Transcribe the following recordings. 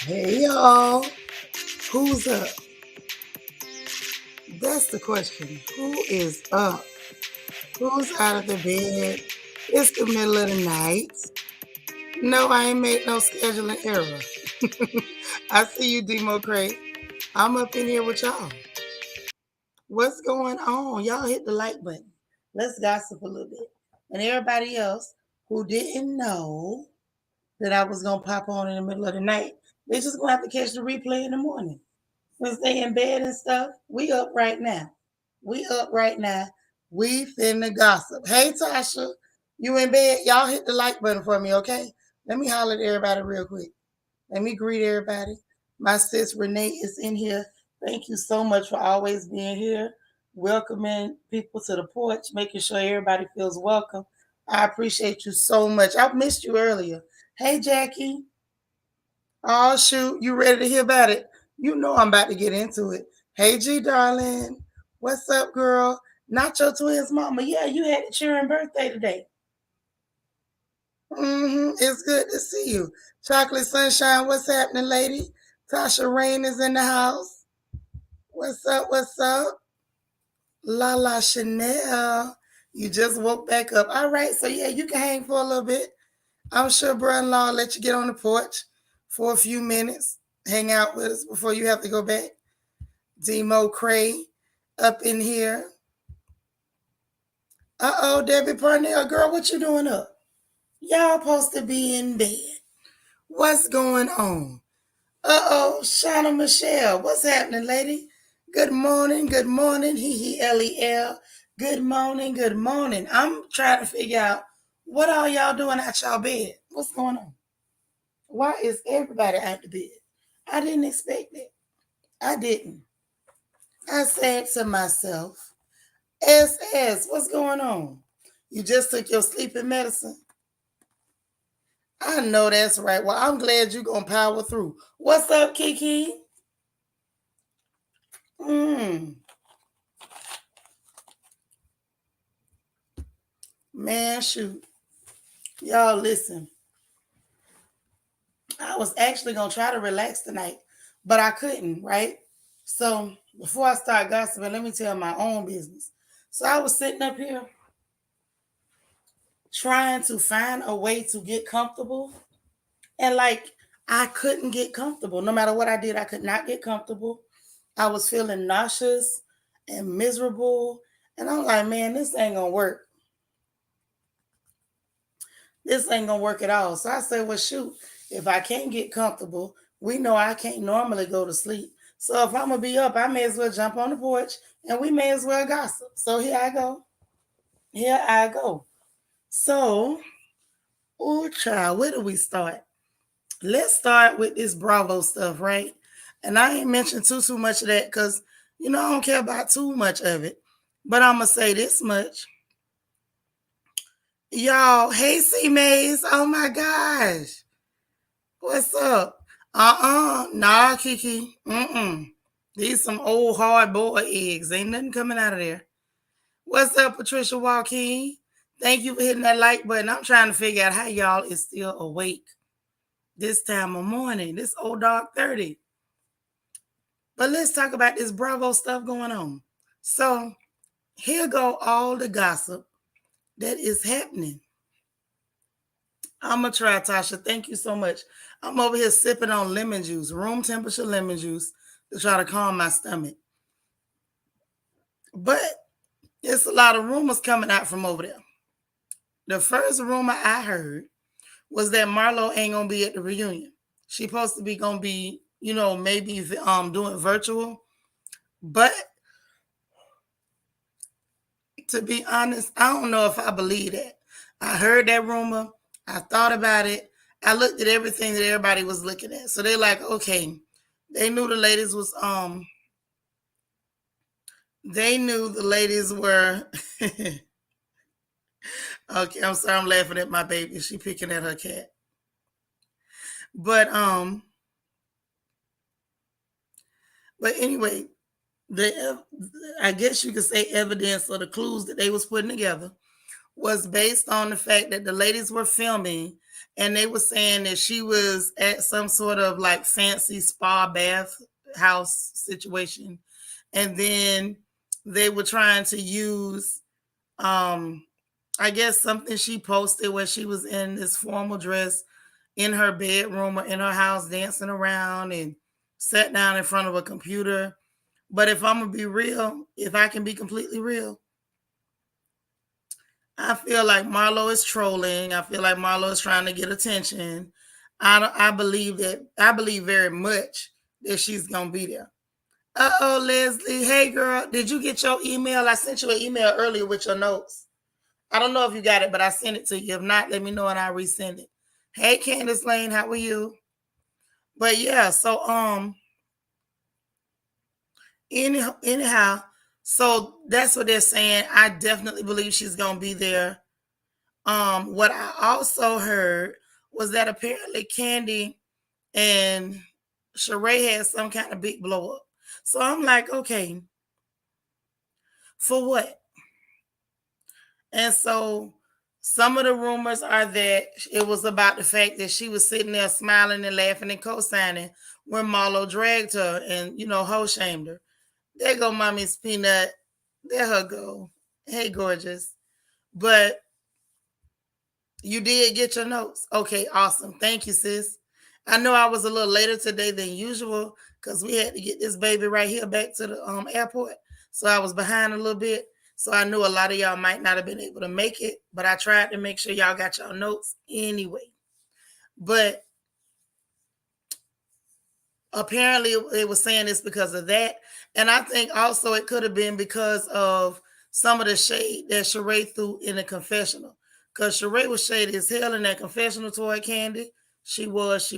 Hey y'all, who's up? That's the question. Who is up? Who's out of the bed? It's the middle of the night. No, I ain't made no scheduling error. I see you, Demo Craig. I'm up in here with y'all. What's going on? Y'all hit the like button. Let's gossip a little bit. And everybody else who didn't know that I was gonna pop on in the middle of the night, they just gonna have to catch the replay in the morning. Since they in bed and stuff, we up right now. We up right now. We finna gossip. Hey Tasha, you in bed? Y'all hit the like button for me, okay? Let me holler at everybody real quick. Let me greet everybody. My sis Renee is in here. Thank you so much for always being here, welcoming people to the porch, making sure everybody feels welcome. I appreciate you so much. I missed you earlier. Hey Jackie. Oh shoot, you ready to hear about it? You know I'm about to get into it. Hey G darling. What's up, girl? Not your twins mama. Yeah, you had a cheering birthday today. It's good to see you. Chocolate Sunshine, what's happening, lady? Tasha Rain is in the house. What's up? What's up? La Chanel. You just woke back up. All right, so yeah, you can hang for a little bit. I'm sure brother-in-law will let you get on the porch for a few minutes. Hang out with us before you have to go back. Demo Cray up in here. Uh-oh, Debbie Parnell, girl, what you doing up? Y'all supposed to be in bed. What's going on? Uh-oh, Shauna Michelle, what's happening, lady? Good morning, Lel. Good morning, good morning. I'm trying to figure out what are y'all doing at y'all bed? What's going on? Why is everybody out the bed? I didn't expect it. I didn't. I said to myself, SS, what's going on? You just took your sleeping medicine? I know that's right. Well, I'm glad you're going to power through. What's up, Kiki? Man, shoot. Y'all listen. I was actually going to try to relax tonight, but I couldn't, right? So before I start gossiping, let me tell my own business. So I was sitting up here trying to find a way to get comfortable. And like, I couldn't get comfortable. No matter what I did, I could not get comfortable. I was feeling nauseous and miserable. And I'm like, man, this ain't going to work. This ain't going to work at all. So I said, well, shoot, if I can't get comfortable, we know I can't normally go to sleep. So if I'm going to be up, I may as well jump on the porch and we may as well gossip. So here I go. Here I go. So, oh, child, where do we start? Let's start with this Bravo stuff, right? And I ain't mentioned too much of that because, I don't care about too much of it. But I'm going to say this much. Y'all, hey, C Maze. Oh, my gosh. What's up? Nah, Kiki. These some old hard-boiled eggs. Ain't nothing coming out of there. What's up, Patricia Joaquin? Thank you for hitting that like button. I'm trying to figure out how y'all is still awake this time of morning. This old dog 30. But let's talk about this Bravo stuff going on. So here go all the gossip that is happening. I'm going to try, Tasha. Thank you so much. I'm over here sipping on lemon juice, room temperature lemon juice, to try to calm my stomach. But there's a lot of rumors coming out from over there. The first rumor I heard was that Marlo ain't going to be at the reunion. She supposed to be going to be, maybe doing virtual. But To be honest, I don't know if I believe that. I heard that rumor. I thought about it. I looked at everything that everybody was looking at. So they're like, okay, they knew the ladies was they knew the ladies were okay, I'm sorry, I'm laughing at my baby. She picking at her cat. But anyway, the I guess you could say evidence or the clues that they was putting together was based on the fact that the ladies were filming and they were saying that she was at some sort of like fancy spa bath house situation. And then they were trying to use I guess something she posted where she was in this formal dress in her bedroom or in her house dancing around and sat down in front of a computer. But if I'm gonna be real, if I can be completely real, I feel like Marlo is trolling. I feel like Marlo is trying to get attention. I believe that. I believe very much that she's gonna be there. Oh, Leslie. Hey, girl. Did you get your email? I sent you an email earlier with your notes. I don't know if you got it, but I sent it to you. If not, let me know and I'll resend it. Hey, Candace Lane. How are you? But yeah. So anyhow. So that's what they're saying. I definitely believe she's gonna be there. What I also heard was that apparently Candy and Sheree had some kind of big blow up. So I'm like, okay, for what? And so some of the rumors are that it was about the fact that she was sitting there smiling and laughing and co-signing when Marlo dragged her and Holt shamed her. There go mommy's peanut. There her go. Hey, gorgeous. But you did get your notes. Okay, awesome. Thank you, sis. I know I was a little later today than usual because we had to get this baby right here back to the airport. So I was behind a little bit. So I knew a lot of y'all might not have been able to make it, but I tried to make sure y'all got y'all notes anyway. But apparently they were saying this because of that. And I think also it could have been because of some of the shade that Sheree threw in the confessional. Because Sheree was shady as hell in that confessional toward Candy. She was,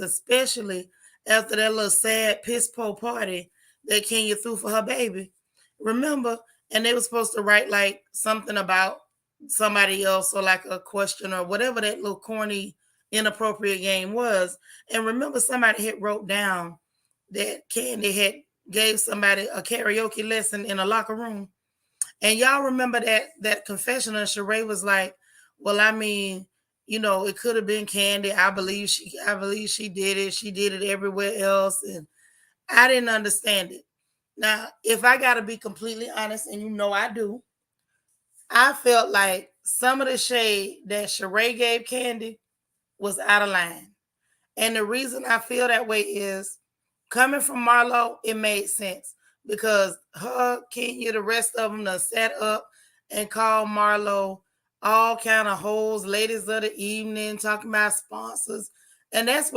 especially after that little sad piss po party that Kenya threw for her baby. Remember? And they were supposed to write like something about somebody else or like a question or whatever that little corny, inappropriate game was. And remember, somebody had wrote down that Candy had gave somebody a karaoke lesson in a locker room. And y'all remember that confession of Sheree was like, well, I mean, it could have been Candy. I believe she did it. She did it everywhere else. And I didn't understand it. Now, if I gotta be completely honest, and I do, I felt like some of the shade that Sheree gave Candy was out of line. And the reason I feel that way is coming from Marlo, it made sense because her, Kenya, the rest of them done set up and called Marlo all kind of hoes, ladies of the evening, talking about sponsors. And that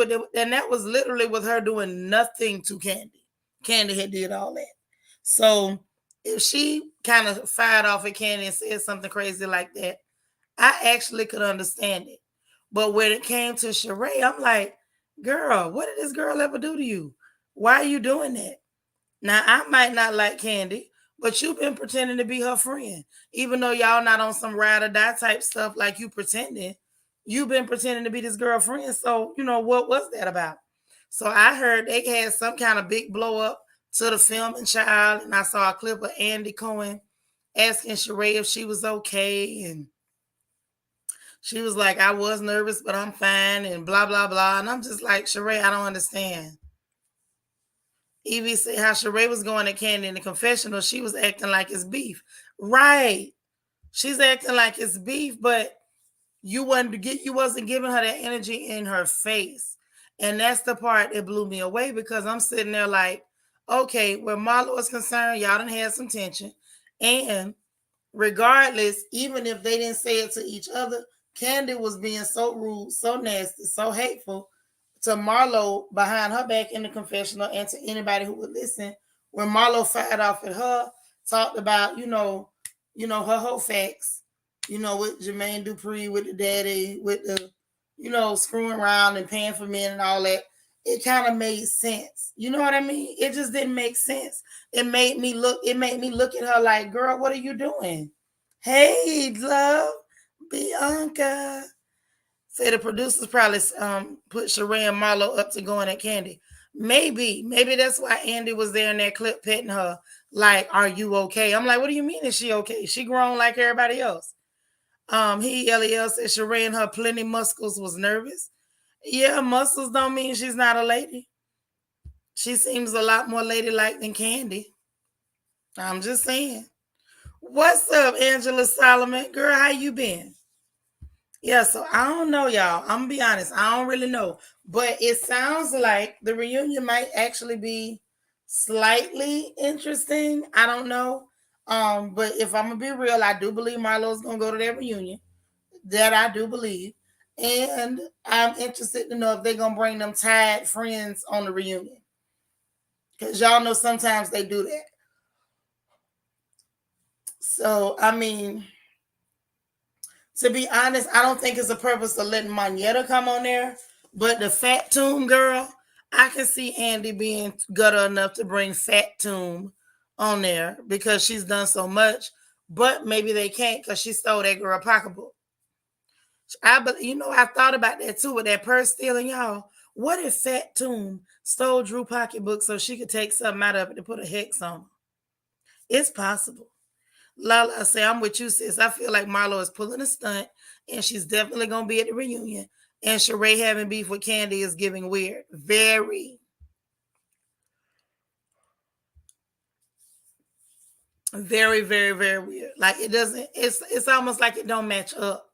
was literally with her doing nothing to Candy. Candy had did all that. So if she kind of fired off at Candy and said something crazy like that, I actually could understand it. But when it came to Sheree, I'm like, girl, what did this girl ever do to you? Why are you doing that? Now, I might not like Candy, but you've been pretending to be her friend. Even though y'all not on some ride or die type stuff like you pretending, you've been pretending to be this girlfriend. So, what was that about? So I heard they had some kind of big blow up to the filming child, and I saw a clip of Andy Cohen asking Sheree if she was okay, and she was like, I was nervous, but I'm fine, and blah, blah, blah. And I'm just like, Sheree, I don't understand. Evie said how Sheree was going at Candy in the confessional. She was acting like it's beef. Right. She's acting like it's beef, but you wasn't giving her that energy in her face. And that's the part that blew me away because I'm sitting there like, okay, where Marlo is concerned, y'all done had some tension. And regardless, even if they didn't say it to each other, Candy was being so rude, so nasty, so hateful to Marlo behind her back in the confessional and to anybody who would listen. When Marlo fired off at her, talked about, her whole facts, with Jermaine Dupri, with the daddy, with the, screwing around and paying for men and all that. It kind of made sense. You know what I mean? It just didn't make sense. It made me look at her like, girl, what are you doing? Hey, love, Bianca. Say the producers probably put Sheree and Marlo up to going at Candy. Maybe that's why Andy was there in that clip petting her. Like, are you okay? I'm like, what do you mean is she okay? She grown like everybody else. Lel said Sheree and her plenty muscles was nervous. Yeah, muscles don't mean she's not a lady. She seems a lot more ladylike than Candy. I'm just saying. What's up, Angela Solomon? Girl, how you been? Yeah, so I don't know, y'all. I'm gonna be honest, I don't really know. But it sounds like the reunion might actually be slightly interesting. I don't know. But if I'm gonna be real, I do believe Marlo's gonna go to that reunion. That I do believe. And I'm interested to know if they're gonna bring them tied friends on the reunion. Because y'all know sometimes they do that. So I mean, to be honest, I don't think it's a purpose of letting Moneta come on there. But the Fat Tomb girl, I can see Andy being gutter enough to bring Fat Tomb on there because she's done so much. But maybe they can't because she stole that girl pocketbook. I thought about that too with that purse stealing, y'all. What if Fat Tomb stole Drew pocketbook so she could take something out of it to put a hex on? It's possible. Lala say, I'm with you, sis. I feel like Marlo is pulling a stunt, and she's definitely gonna be at the reunion. And Sheree having beef with Candy is giving weird. Very, very, very, very weird. Like it doesn't. It's almost like it don't match up.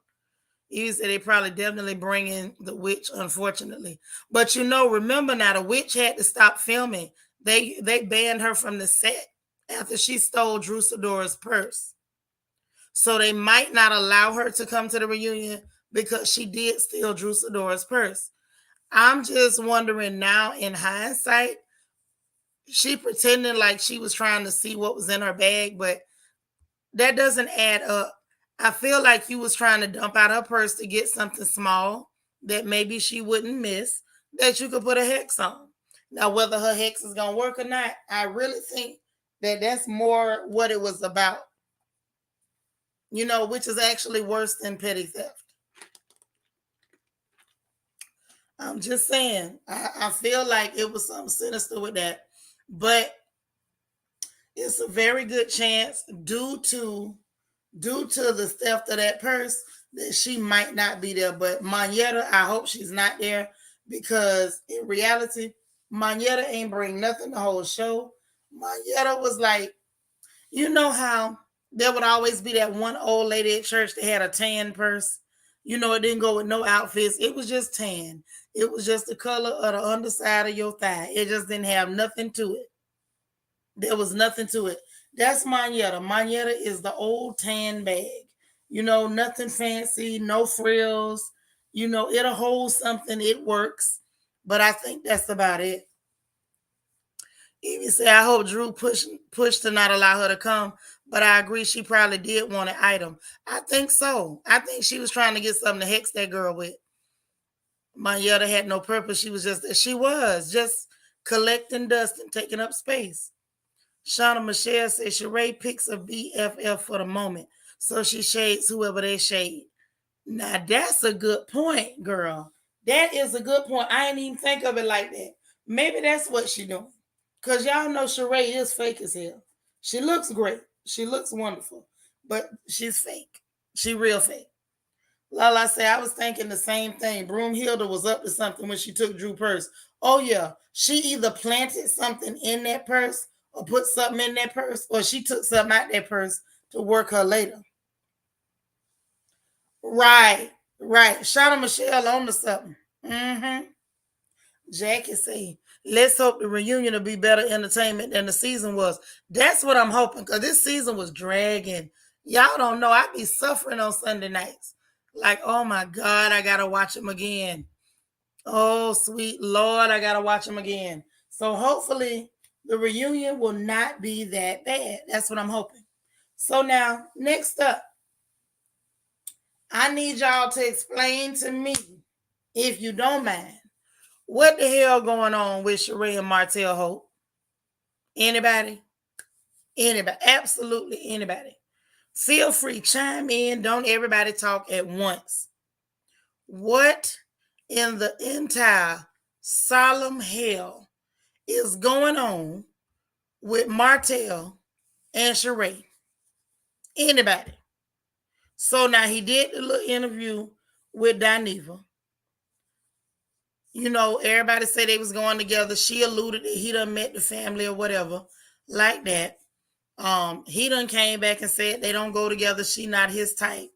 You said they probably definitely bring in the witch, unfortunately. But remember now, the witch had to stop filming. They banned her from the set after she stole Drew Sidora's purse. So they might not allow her to come to the reunion because she did steal Drew Sidora's purse. I'm just wondering now in hindsight, she pretended like she was trying to see what was in her bag, but that doesn't add up. I feel like you was trying to dump out her purse to get something small that maybe she wouldn't miss that you could put a hex on. Now, whether her hex is going to work or not, I really think that that's more what it was about, which is actually worse than petty theft. I'm just saying, I feel like it was something sinister with that. But it's a very good chance due to the theft of that purse that she might not be there. But Moneta, I hope she's not there because in reality, Moneta ain't bring nothing the whole show. Moneta was like, how there would always be that one old lady at church that had a tan purse. It didn't go with no outfits. It was just tan. It was just the color of the underside of your thigh. It just didn't have nothing to it. There was nothing to it. That's Moneta. Moneta is the old tan bag. Nothing fancy, no frills. It'll hold something. It works. But I think that's about it. Even say, I hope Drew pushed to not allow her to come. But I agree, she probably did want an item. I think so. I think she was trying to get something to hex that girl with. Moneta had no purpose. She was just collecting dust and taking up space. Shauna Michelle says Sheree picks a BFF for the moment, so she shades whoever they shade. Now that's a good point, girl. That is a good point. I didn't even think of it like that. Maybe that's what she doing. Cause y'all know Sheree is fake as hell. She looks great. She looks wonderful, but she's fake. She real fake. Lala say I was thinking the same thing. Broomhilda was up to something when she took Drew purse. Oh yeah, she either planted something in that purse or put something in that purse, or she took something out that purse to work her later. Right. Shauna Michelle on to something. Mm-hmm. Jackie say, let's hope the reunion will be better entertainment than the season was. That's what I'm hoping, because this season was dragging. Y'all don't know, I be suffering on Sunday nights. Like, oh my God, I gotta watch them again. Oh, sweet Lord, I gotta watch them again. So hopefully the reunion will not be that bad. That's what I'm hoping. So now, next up, I need y'all to explain to me, if you don't mind, what the hell going on with Sheree and Martel Holt? Anybody? Anybody? Absolutely anybody. Feel free, chime in. Don't everybody talk at once. What in the entire solemn hell is going on with Martel and Sheree? Anybody? So now he did the little interview with Dineva. You know, everybody said they was going together. She alluded that he done met the family or whatever, like that. He done came back and said they don't go together. She not his type.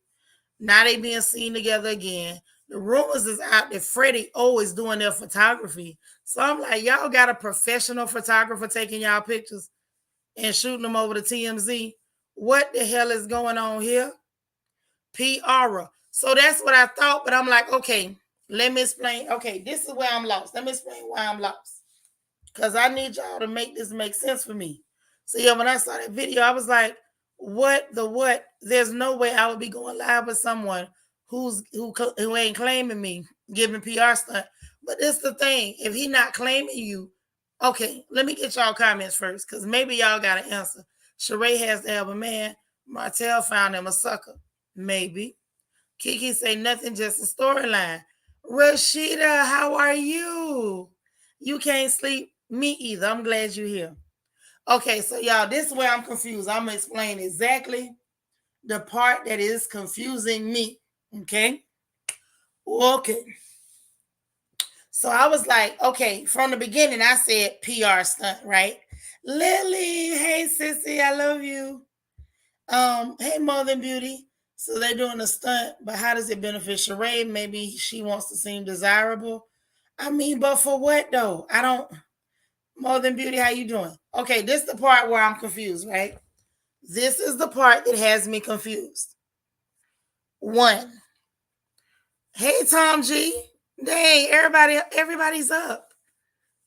Now they being seen together again. The rumors is out that Freddie O is doing their photography. So I'm like, y'all got a professional photographer taking y'all pictures and shooting them over to TMZ. What the hell is going on here? PR. So that's what I thought, but I'm like, okay, let me explain. Okay, this is where I'm lost. Let me explain why I'm lost. Because I need y'all to make this make sense for me. So yeah, when I saw that video, I was like, what the what? There's no way I would be going live with someone who ain't claiming me, giving PR stunt. But this the thing. If he not claiming you, okay, let me get y'all comments first, because maybe y'all got an answer. Sheree has to have a man. Martel found him a sucker. Maybe. Kiki say nothing, just a storyline. Rashida, how are you? You can't sleep? Me either. I'm glad you're here. Okay, so y'all, this is where I'm confused. I'm gonna explain exactly the part that is confusing me. Okay. So I was like, okay, from the beginning, I said PR stunt, right? Lily, hey sissy, I love you. Hey More Than Beauty. So they're doing a stunt, but how does it benefit Sheree? Maybe she wants to seem desirable. I mean, but for what though? I don't. More Than Beauty, how you doing? Okay, this is the part where I'm confused, right? This is the part that has me confused. One. Hey Tom G. Dang, everybody's up.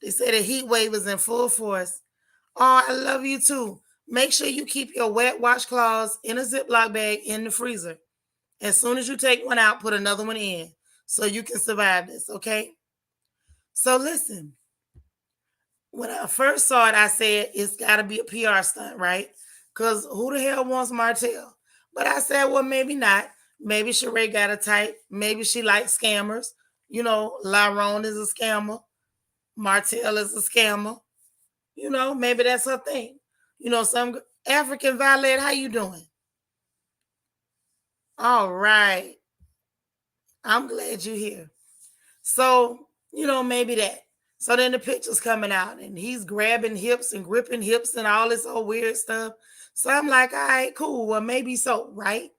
They said a heat wave is in full force. Oh, I love you too. Make sure you keep your wet washcloths in a Ziploc bag in the freezer. As soon as you take one out, put another one in so you can survive this, okay? So listen, when I first saw it, I said it's got to be a PR stunt, right? Because who the hell wants Martel? But I said, well, maybe not. Maybe Sheree got a type. Maybe she likes scammers. You know, Lyrone is a scammer. Martel is a scammer. You know, maybe that's her thing. You know, some African Violet, how you doing? All right. I'm glad you're here. So, you know, maybe that. So then the picture's coming out and he's grabbing hips and gripping hips and all this old weird stuff. So I'm like, all right, cool. Well, maybe so, right?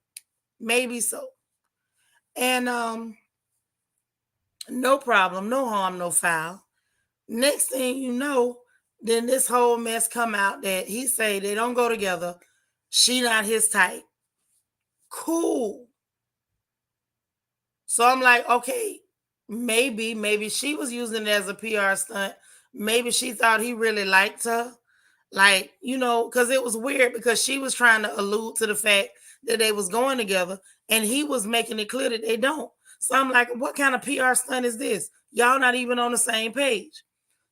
Maybe so. And no problem, no harm, no foul. Next thing you know, then this whole mess come out that he say they don't go together. She not his type. Cool. So I'm like, okay, maybe she was using it as a PR stunt. Maybe she thought he really liked her. Like, you know, because it was weird because she was trying to allude to the fact that they was going together and he was making it clear that they don't. So I'm like, what kind of PR stunt is this? Y'all not even on the same page.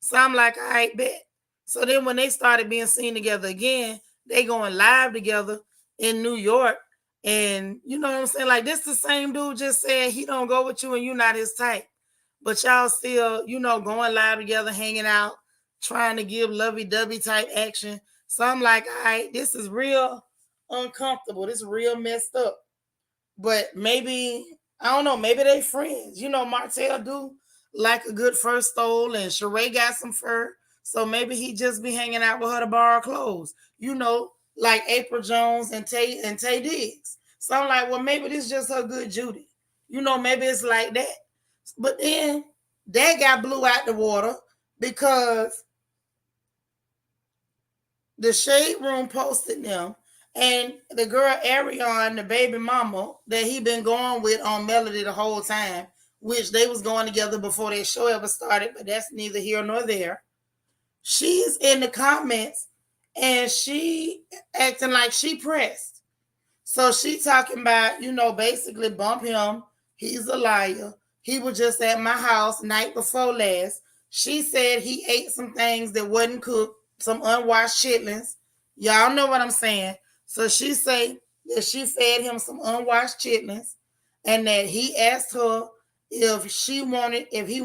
So I'm like, all right, bet. So then when they started being seen together again, they going live together in New York. And you know what I'm saying? Like, this the same dude just said he don't go with you and you not his type. But y'all still, you know, going live together, hanging out, trying to give lovey-dovey type action. So I'm like, all right, this is real uncomfortable. This is real messed up. But maybe, I don't know, maybe they friends. You know, Martel do like a good fur stole and Sheree got some fur. So maybe he just be hanging out with her to borrow clothes. You know, like April Jones and Tay Diggs. So I'm like, well, maybe this is just her good Judy. You know, maybe it's like that. But then that got blew out the water because the Shade Room posted them, and the girl Arion, the baby mama that he been going with on Melody the whole time, which they was going together before their show ever started, but that's neither here nor there. She's in the comments and she acting like she pressed. So she talking about, basically bump him. He's a liar. He was just at my house night before last. She said he ate some things that wasn't cooked, some unwashed chitlins. Y'all know what I'm saying. So she say that she fed him some unwashed chitlins, and that he asked her if she wanted him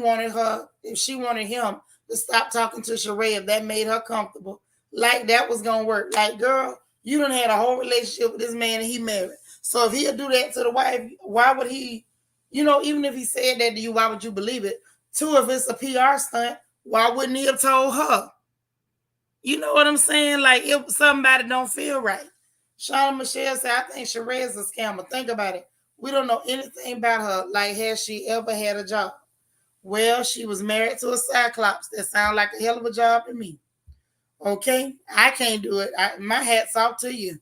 to stop talking to Sheree, if that made her comfortable. Like that was gonna work. Like, girl, you done had a whole relationship with this man and he married. So if he'll do that to the wife, why would he, even if he said that to you, why would you believe it? Two, if it's a PR stunt, why wouldn't he have told her? You know what I'm saying? Like, if somebody don't feel right. Shauna Michelle said, I think Sheree is a scammer. Think about it. We don't know anything about her. Like, has she ever had a job? Well, she was married to a Cyclops. That sounds like a hell of a job to me. Okay? I can't do it. My hat's off to you.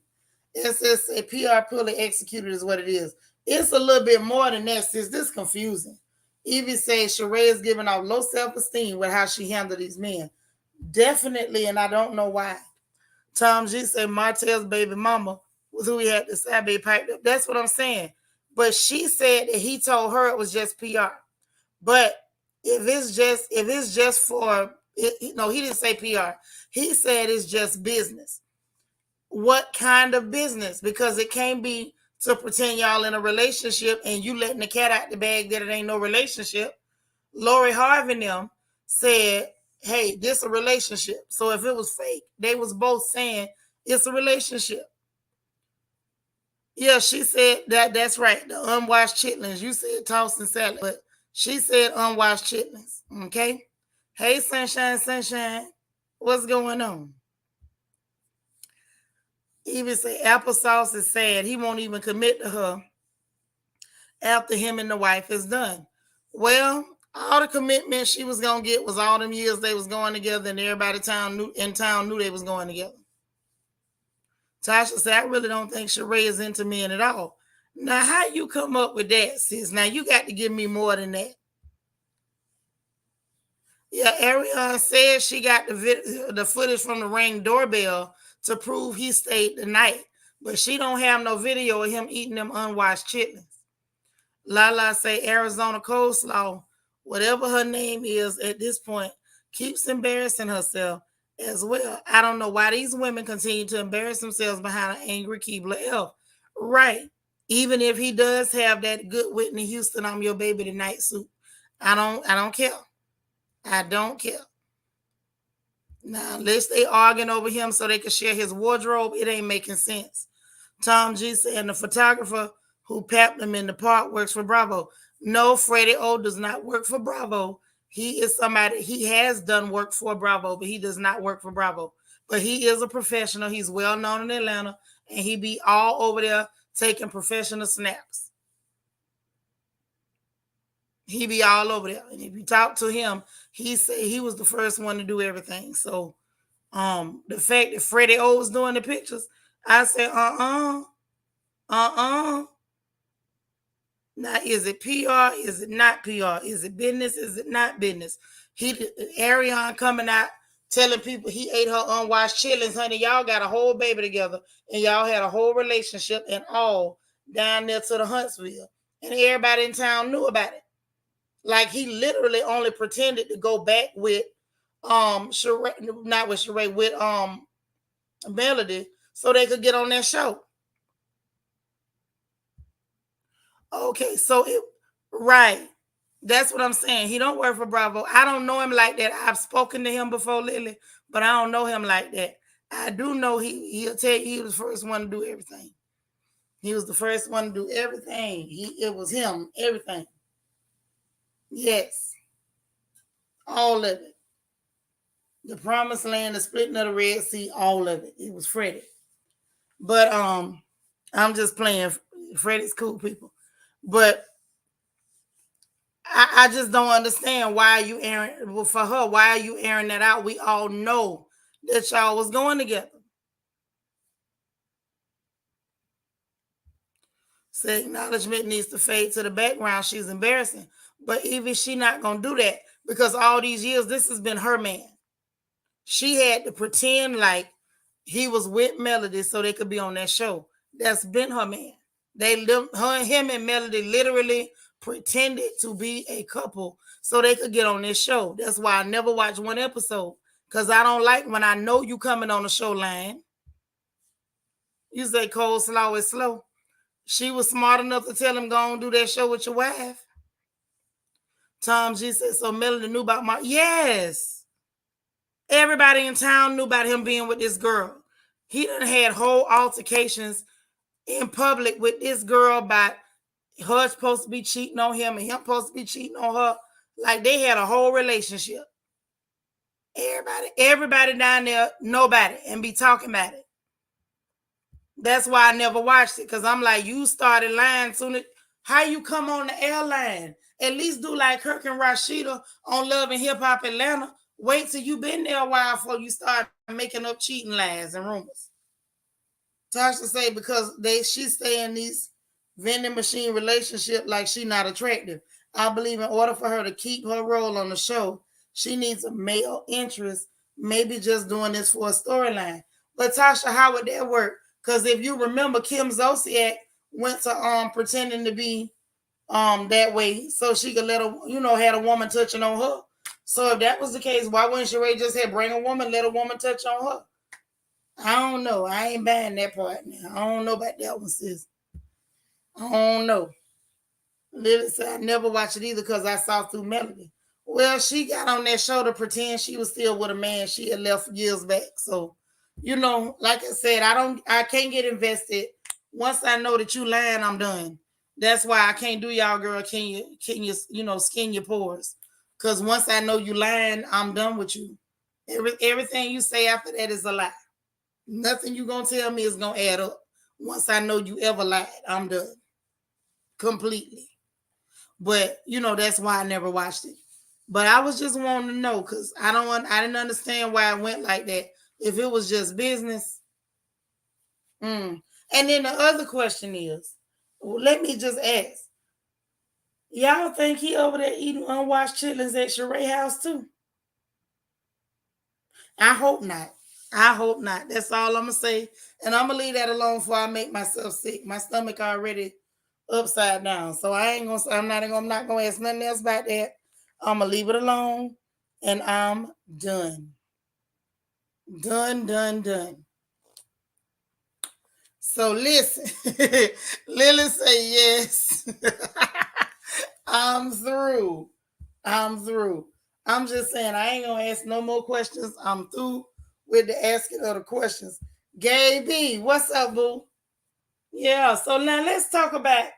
It's just a PR poorly executed is what it is. It's a little bit more than that, sis. This is confusing. Evie says Sheree is giving off low self-esteem with how she handled these men. Definitely, and I don't know why. Tom G said Martel's baby mama was who he had the side baby piped up. That's what I'm saying. But she said that he told her it was just PR. But if it's just for no, he didn't say PR. He said it's just business. What kind of business? Because it can't be to pretend y'all in a relationship and you letting the cat out the bag that it ain't no relationship. Lori Harvey and them said, hey, this a relationship. So if it was fake, they was both saying it's a relationship. Yeah, she said that's right. The unwashed chitlins. You said tossed and salad, but she said unwashed chitlins. Okay. Hey, sunshine. What's going on? Even say applesauce is sad. He won't even commit to her after him and the wife is done. Well, all the commitment she was gonna get was all them years they was going together, and everybody in town knew they was going together. Tasha said, I really don't think Sheree is into men at all. Now, how you come up with that, sis? Now, you got to give me more than that. Yeah, Ariana said she got the footage from the Ring doorbell to prove he stayed the night, but she don't have no video of him eating them unwashed chitlins. Lala say Arizona coleslaw, whatever her name is at this point, keeps embarrassing herself as well. I don't know why these women continue to embarrass themselves behind an angry Keebler elf. Right. Even if he does have that good Whitney Houston, I'm your baby tonight suit. I don't care. I don't care. Now, unless they arguing over him so they can share his wardrobe, it ain't making sense. Tom G said the photographer who papped him in the park works for Bravo. No, Freddie O does not work for Bravo. He is somebody, he has done work for Bravo, but he does not work for Bravo. But he is a professional. He's well known in Atlanta, and he be all over there taking professional snaps. He be all over there. And if you talk to him, he said he was the first one to do everything. So the fact that Freddie O was doing the pictures, I said, Now, is it PR? Is it not PR? Is it business? Is it not business? Ariana coming out telling people he ate her unwashed chitlins, honey. Y'all got a whole baby together, and y'all had a whole relationship and all down there to the Huntsville, and everybody in town knew about it. Like, he literally only pretended to go back with Sheree, not with Sheree, with Melody, so they could get on that show. Okay, so right. That's what I'm saying. He don't work for Bravo. I don't know him like that. I've spoken to him before, Lily, but I don't know him like that. I do know he'll tell you he was the first one to do everything. He was the first one to do everything. It was him, everything. Yes. All of it. The Promised Land, the splitting of the Red Sea, all of it. It was Freddie. But I'm just playing. Freddie's cool people. But I just don't understand why you airing, well, for her, why are you airing that out? We all know that y'all was going together. Say acknowledgement needs to fade to the background. She's embarrassing. But even she not going to do that, because all these years, this has been her man. She had to pretend like he was with Melody so they could be on that show. That's been her man. Him and Melody literally pretended to be a couple so they could get on this show. That's why I never watched one episode. Because I don't like when I know you coming on the show line. You say coleslaw is slow. She was smart enough to tell him go on do that show with your wife. Tom G said, so Melody knew about my... Yes. Everybody in town knew about him being with this girl. He done had whole altercations in public with this girl about her supposed to be cheating on him and him supposed to be cheating on her. Like they had a whole relationship. Everybody down there, nobody, and be talking about it. That's why I never watched it, because I'm like, you started lying soon as... How you come on the airline? At least do like Kirk and Rashida on Love and Hip Hop Atlanta. Wait till you been there a while before you start making up cheating lies and rumors. Tasha say because she stay in these vending machine relationship like she not attractive. I believe in order for her to keep her role on the show, she needs a male interest, maybe just doing this for a storyline. But Tasha, how would that work? Because if you remember, Kim Zolciak went to pretending to be that way so she could let had a woman touching on her. So if that was the case, why wouldn't Sheree just have bring a woman, let a woman touch on her? I don't know. I ain't buying that part now. I don't know about that one, sis. I don't know. Lily said I never watched it either because I saw through Melody. Well, she got on that show to pretend she was still with a man she had left years back. So, like I said, I can't get invested. Once I know that you lying, I'm done. That's why I can't do y'all, girl. Can you skin your pores? Because once I know you lying, I'm done with you. Everything you say after that is a lie. Nothing you gonna tell me is gonna add up. Once I know you ever lied, I'm done. Completely. But that's why I never watched it. But I was just wanting to know because I didn't understand why it went like that. If it was just business. And then the other question is, let me just ask. Y'all think he over there eating unwashed chitlins at Sheree house too? I hope not. I hope not. That's all I'm gonna say. And I'm gonna leave that alone before I make myself sick. My stomach already upside down. So I'm not gonna ask nothing else about that. I'm gonna leave it alone. And I'm done. Done. So listen. Lily say yes. I'm through. I'm just saying I ain't gonna ask no more questions. I'm through with the asking of the questions. Gaby, what's up, boo? Yeah, so now let's talk about,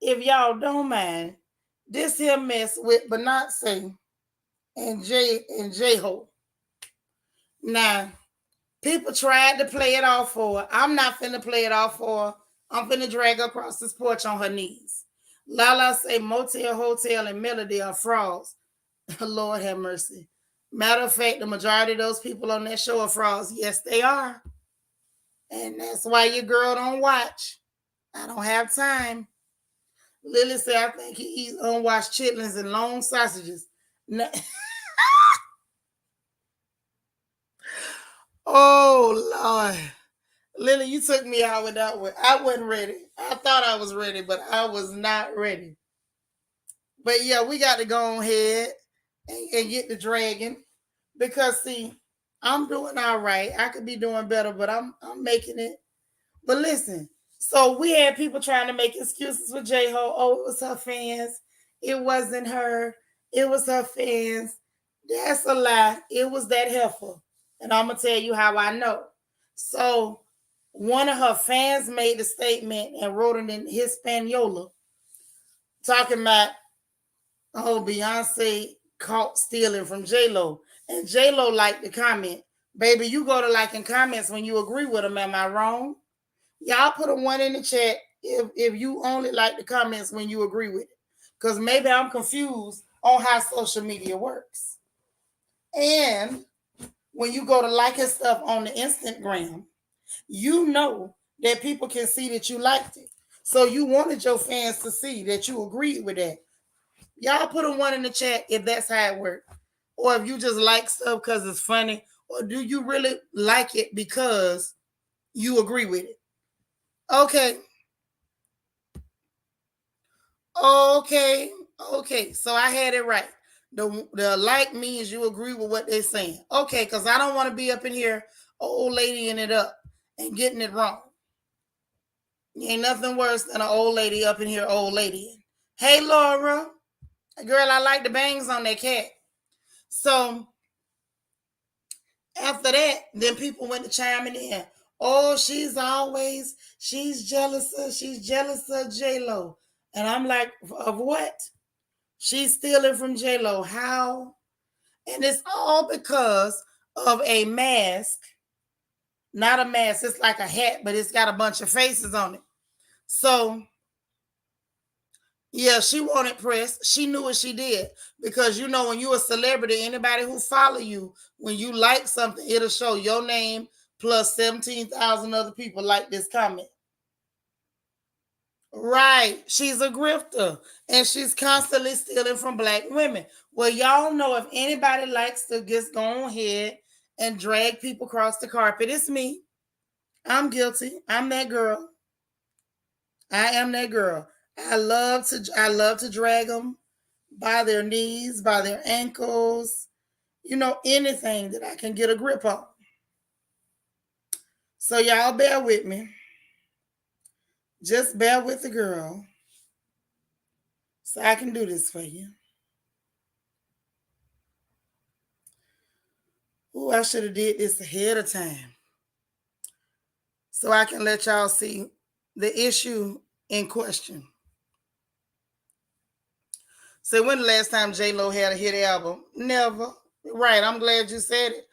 if y'all don't mind, this here mess with Beyonce and J-Holt. Now, people tried to play it off for her. I'm not finna play it off for her. I'm finna drag her across this porch on her knees. Lala say Motel, Hotel, and Melody are frauds. Lord have mercy. Matter of fact, the majority of those people on that show are frauds. Yes, they are. And that's why your girl don't watch. I don't have time. Lily said, I think he eats unwashed chitlins and long sausages. No. Oh, Lord. Lily, you took me out with that one. I wasn't ready. I thought I was ready, but I was not ready. But yeah, we got to go ahead and get the dragon. Because, see, I'm doing all right. I could be doing better, but I'm making it. But listen, so we had people trying to make excuses for J-Ho. Oh, it was her fans. It wasn't her. It was her fans. That's a lie. It was that heifer. And I'm going to tell you how I know. So one of her fans made a statement and wrote it in Hispaniola talking about, oh, Beyonce caught stealing from J-Lo. And J-Lo liked the comment. Baby, you go to liking comments when you agree with them. Am I wrong? Y'all put a 1 in the chat if you only like the comments when you agree with it. Because maybe I'm confused on how social media works. And when you go to liking stuff on the Instagram, you know that people can see that you liked it. So you wanted your fans to see that you agreed with that. Y'all put a 1 in the chat if that's how it works. Or if you just like stuff because it's funny. Or do you really like it because you agree with it? Okay. Okay. Okay. So I had it right. The like means you agree with what they're saying. Okay, because I don't want to be up in here, old lady in it up and getting it wrong. Ain't nothing worse than an old lady up in here, old lady. Hey Laura. Girl, I like the bangs on that cat. So after that, then people went to chiming in. Oh, she's jealous of J-Lo. And I'm like, of what? She's stealing from J-Lo. How? And it's all because of a mask. Not a mask, it's like a hat, but it's got a bunch of faces on it. So yeah, she wanted press. She knew what she did because you know when you're a celebrity, anybody who follow you, when you like something, it'll show your name plus 17,000 other people like this comment. Right. She's a grifter and she's constantly stealing from black women. Well, y'all know if anybody likes to just go ahead and drag people across the carpet, it's me. I'm guilty. I'm that girl. I am that girl. I love to drag them by their knees, by their ankles, anything that I can get a grip on. So y'all bear with me. Just bear with the girl so I can do this for you. Ooh, I should have did this ahead of time so I can let y'all see the issue in question. So when the last time J-Lo had a hit album? Never. Right, I'm glad you said it.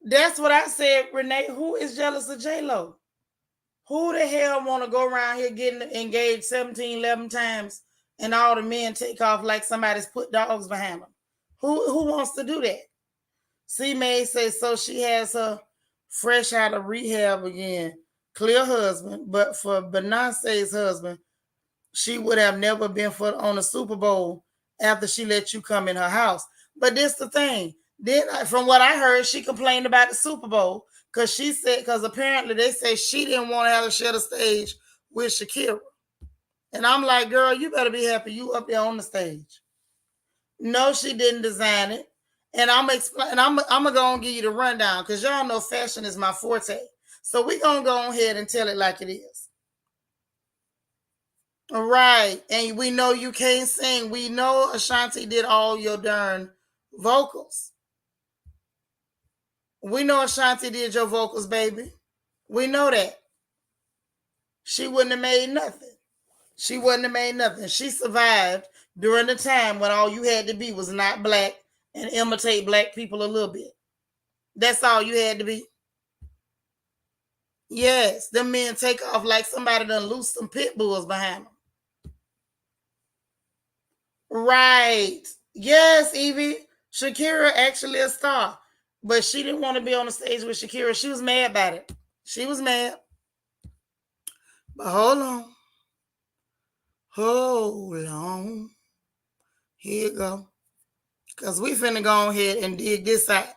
That's what I said, Renee. Who is jealous of J-Lo? Who the hell want to go around here getting engaged 17, 11 times and all the men take off like somebody's put dogs behind them? Who wants to do that? C May says so she has her fresh out of rehab again. Clear husband, but for Beyonce's husband, she would have never been on a Super Bowl after she let you come in her house. But this the thing. Then, from what I heard, she complained about the Super Bowl because apparently they say she didn't want to have to share the stage with Shakira. And I'm like, girl, you better be happy you up there on the stage. No, she didn't design it. And I'm explain. I'm gonna go and give you the rundown because y'all know fashion is my forte. So we're gonna go ahead and tell it like it is. All right. And we know you can't sing. We know Ashanti did all your darn vocals. We know Ashanti did your vocals, baby. We know that. She wouldn't have made nothing. She wouldn't have made nothing. She survived during the time when all you had to be was not black and imitate black people a little bit. That's all you had to be. Yes, them men take off like somebody done loose some pit bulls behind them. Right. Yes, Evie. Shakira actually a star. But she didn't want to be on the stage with Shakira. She was mad about it. She was mad. But hold on. Hold on. Here you go. Because we finna go ahead and dig this out.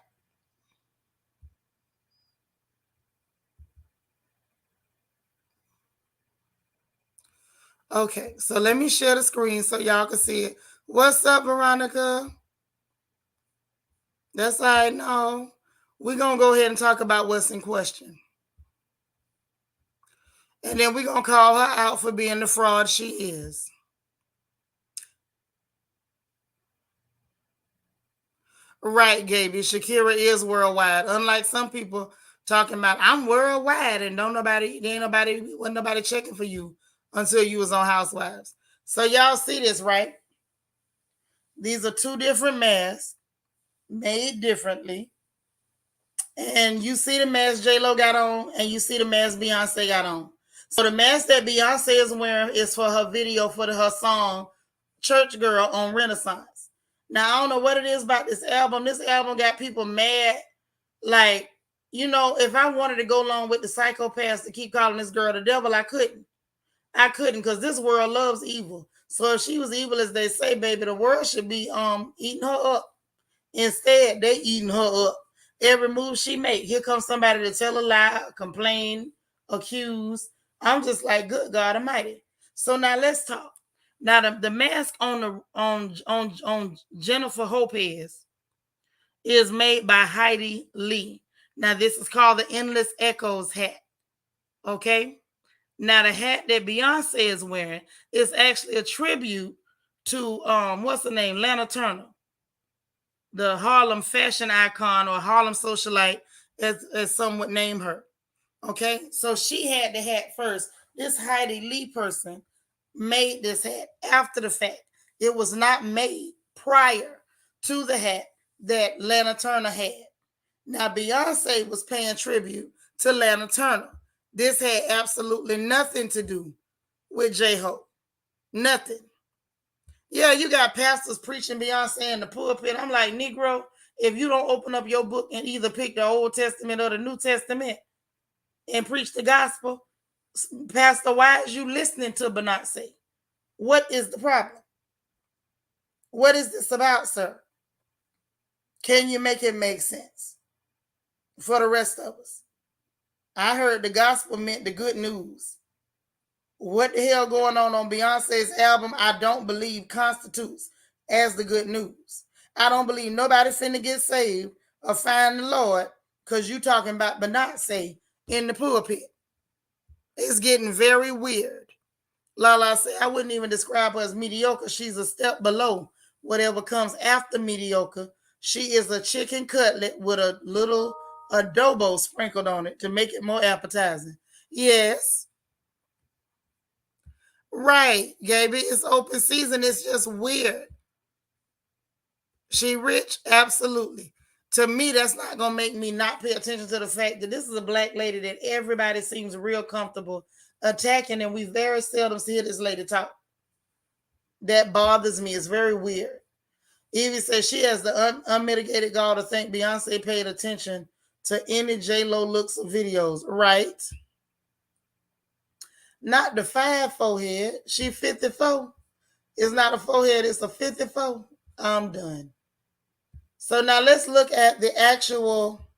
Okay, so let me share the screen so y'all can see it. What's up, Veronica? That's all right. No, we're going to go ahead and talk about what's in question. And then we're going to call her out for being the fraud she is. Right, Gaby. Shakira is worldwide. Unlike some people talking about, I'm worldwide and wasn't nobody checking for you until you was on Housewives. So y'all see this, right? These are two different masks made differently. And you see the mask J-Lo got on, and you see the mask Beyonce got on. So the mask that Beyonce is wearing is for her video for her song Church Girl on Renaissance. Now, I don't know what it is about this album. This album got people mad. Like, if I wanted to go along with the psychopaths to keep calling this girl the devil, I couldn't. I couldn't because this world loves evil. So if she was evil as they say, baby, the world should be eating her up. Instead, they eating her up. Every move she make, here comes somebody to tell a lie, complain, accuse. I'm just like, good God Almighty. So now let's talk. Now the mask on the on Jennifer Lopez is made by Heidi Lee. Now this is called the Endless Echoes hat. Okay. Now the hat that Beyonce is wearing is actually a tribute to what's the name? Lana Turner, the Harlem fashion icon or Harlem socialite, as some would name her. Okay, so she had the hat first. This Heidi Lee person made this hat after the fact. It was not made prior to the hat that Lana Turner had. Now, Beyonce was paying tribute to Lana Turner. This had absolutely nothing to do with J-Hope. Nothing. Yeah, you got pastors preaching Beyonce in the pulpit. I'm like, Negro, if you don't open up your book and either pick the Old Testament or the New Testament and preach the gospel, Pastor, why is you listening to Beyonce? What is the problem? What is this about, sir? Can you make it make sense for the rest of us? I heard the gospel meant the good news. What the hell going on Beyonce's album, I don't believe constitutes as the good news. I don't believe nobody finna get saved or find the Lord because you talking about Beyonce in the pulpit. It's getting very weird. Lala said, I wouldn't even describe her as mediocre. She's a step below whatever comes after mediocre. She is a chicken cutlet with a little adobo sprinkled on it to make it more appetizing. Yes. Right, Gaby. It's open season. It's just weird. She rich? Absolutely. To me, that's not going to make me not pay attention to the fact that this is a black lady that everybody seems real comfortable attacking, and we very seldom see this lady talk. That bothers me. It's very weird. Evie says she has the unmitigated gall to think Beyonce paid attention to any J-Lo looks or videos. Right. Not the 5 forehead. She 54. It's not a forehead. It's a 54. I'm done. So now let's look at the actual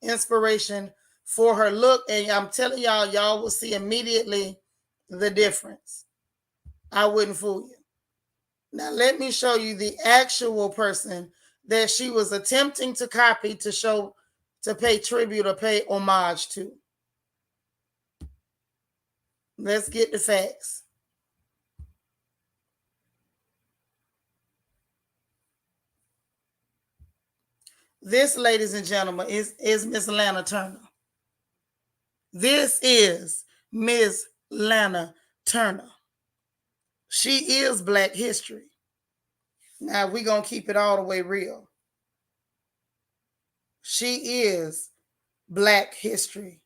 inspiration for her look. And I'm telling y'all will see immediately the difference. I wouldn't fool you. Now let me show you the actual person that she was attempting to copy to pay tribute or pay homage to. Let's get the facts. This, ladies and gentlemen, is Miss Lana Turner. This is Miss Lana Turner. She is Black history. Now we're going to keep it all the way real. She is Black history.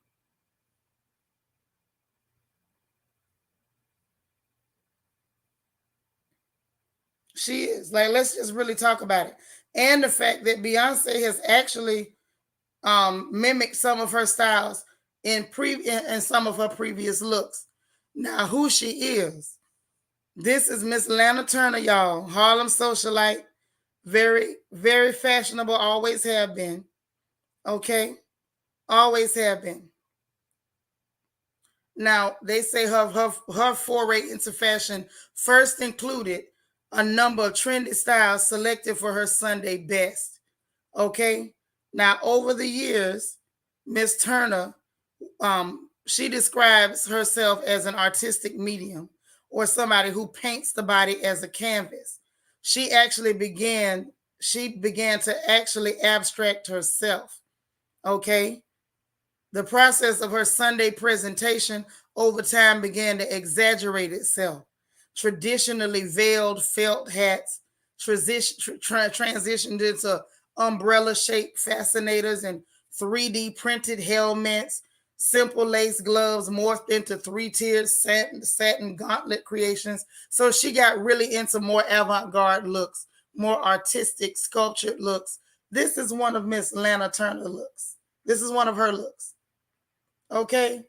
She is. Like, let's just really talk about it. And the fact that Beyonce has actually mimicked some of her styles in some of her previous looks. Now, who she is. This is Miss Lana Turner, y'all. Harlem socialite. Very, very fashionable. Always have been. Okay? Always have been. Now, they say her foray into fashion first included a number of trendy styles selected for her Sunday best. Okay? Now, over the years, Miss Turner, she describes herself as an artistic medium or somebody who paints the body as a canvas. She began to actually abstract herself. Okay? The process of her Sunday presentation over time began to exaggerate itself. Traditionally veiled felt hats transitioned into umbrella-shaped fascinators and 3D printed helmets. Simple lace gloves morphed into 3-tiered satin gauntlet creations. So she got really into more avant-garde looks, more artistic, sculptured looks. This is one of Miss Lana Turner looks. This is one of her looks. Okay?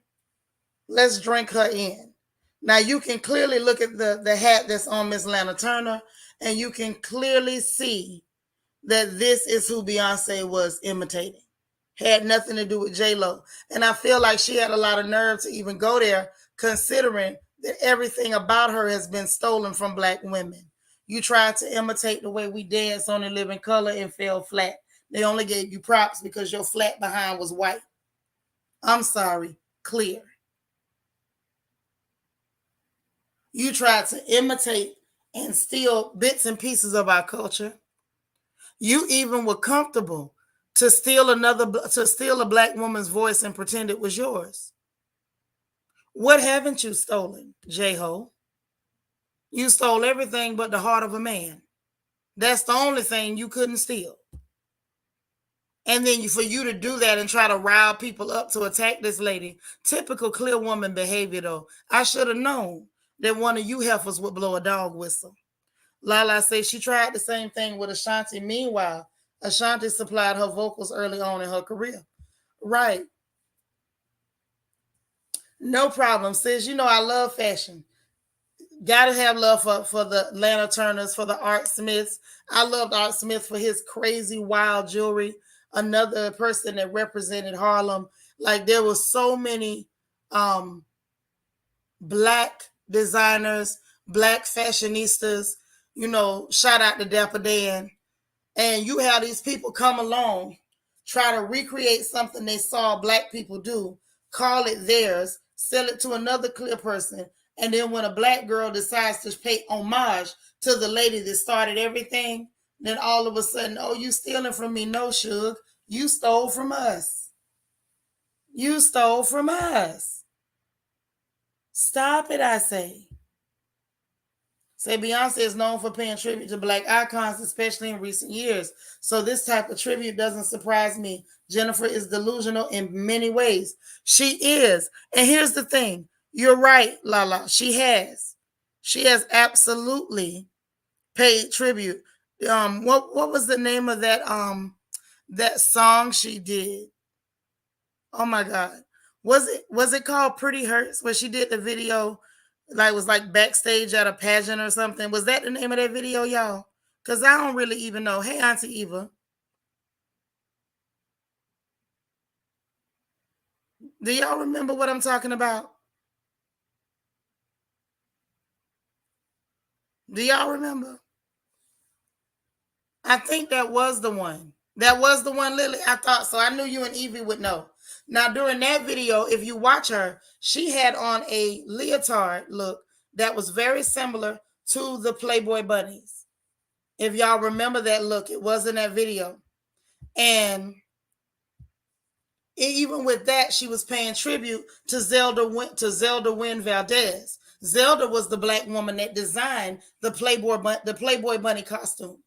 Let's drink her in. Now, you can clearly look at the hat that's on Miss Lana Turner, and you can clearly see that this is who Beyonce was imitating. Had nothing to do with J-Lo. And I feel like she had a lot of nerve to even go there considering that everything about her has been stolen from Black women. You tried to imitate the way we dance on In Living Color and fell flat. They only gave you props because your flat behind was white. I'm sorry, clear. You tried to imitate and steal bits and pieces of our culture. You even were comfortable to steal a Black woman's voice and pretend it was yours. What haven't you stolen, J-Ho? You stole everything but the heart of a man. That's the only thing you couldn't steal. And then for you to do that and try to rile people up to attack this lady, typical clear woman behavior though. I should have known that one of you heifers would blow a dog whistle. Lala says she tried the same thing with Ashanti. Meanwhile, Ashanti supplied her vocals early on in her career. Right. No problem. Says, I love fashion. Gotta have love for the Lana Turners, for the Art Smiths. I loved Art Smith for his crazy, wild jewelry. Another person that represented Harlem. Like there was so many Black designers, Black fashionistas, shout out to Dapper Dan. And you have these people come along, try to recreate something they saw Black people do, call it theirs, sell it to another clear person. And then when a Black girl decides to pay homage to the lady that started everything, then all of a sudden, oh, you stealing from me? No, Suge, you stole from us. You stole from us. Stop it, I say. Say Beyonce is known for paying tribute to Black icons, especially in recent years. So this type of tribute doesn't surprise me. Jennifer is delusional in many ways. She is. And here's the thing. You're right, Lala. She has. She has absolutely paid tribute. What was the name of that song she did? Oh my God. Was it called Pretty Hurts where she did the video? Was like backstage at a pageant or something. Was that the name of that video, y'all? Because I don't really even know. Hey, Auntie Eva. Do y'all remember what I'm talking about? Do y'all remember? I think that was the one. That was the one, Lily. I thought so. I knew you and Evie would know. Now, during that video, if you watch her, she had on a leotard look that was very similar to the Playboy bunnies. If y'all remember that look, it was in that video. And even with that, she was paying tribute to Zelda Wynn Valdez. Zelda was the Black woman that designed the Playboy bunny costume.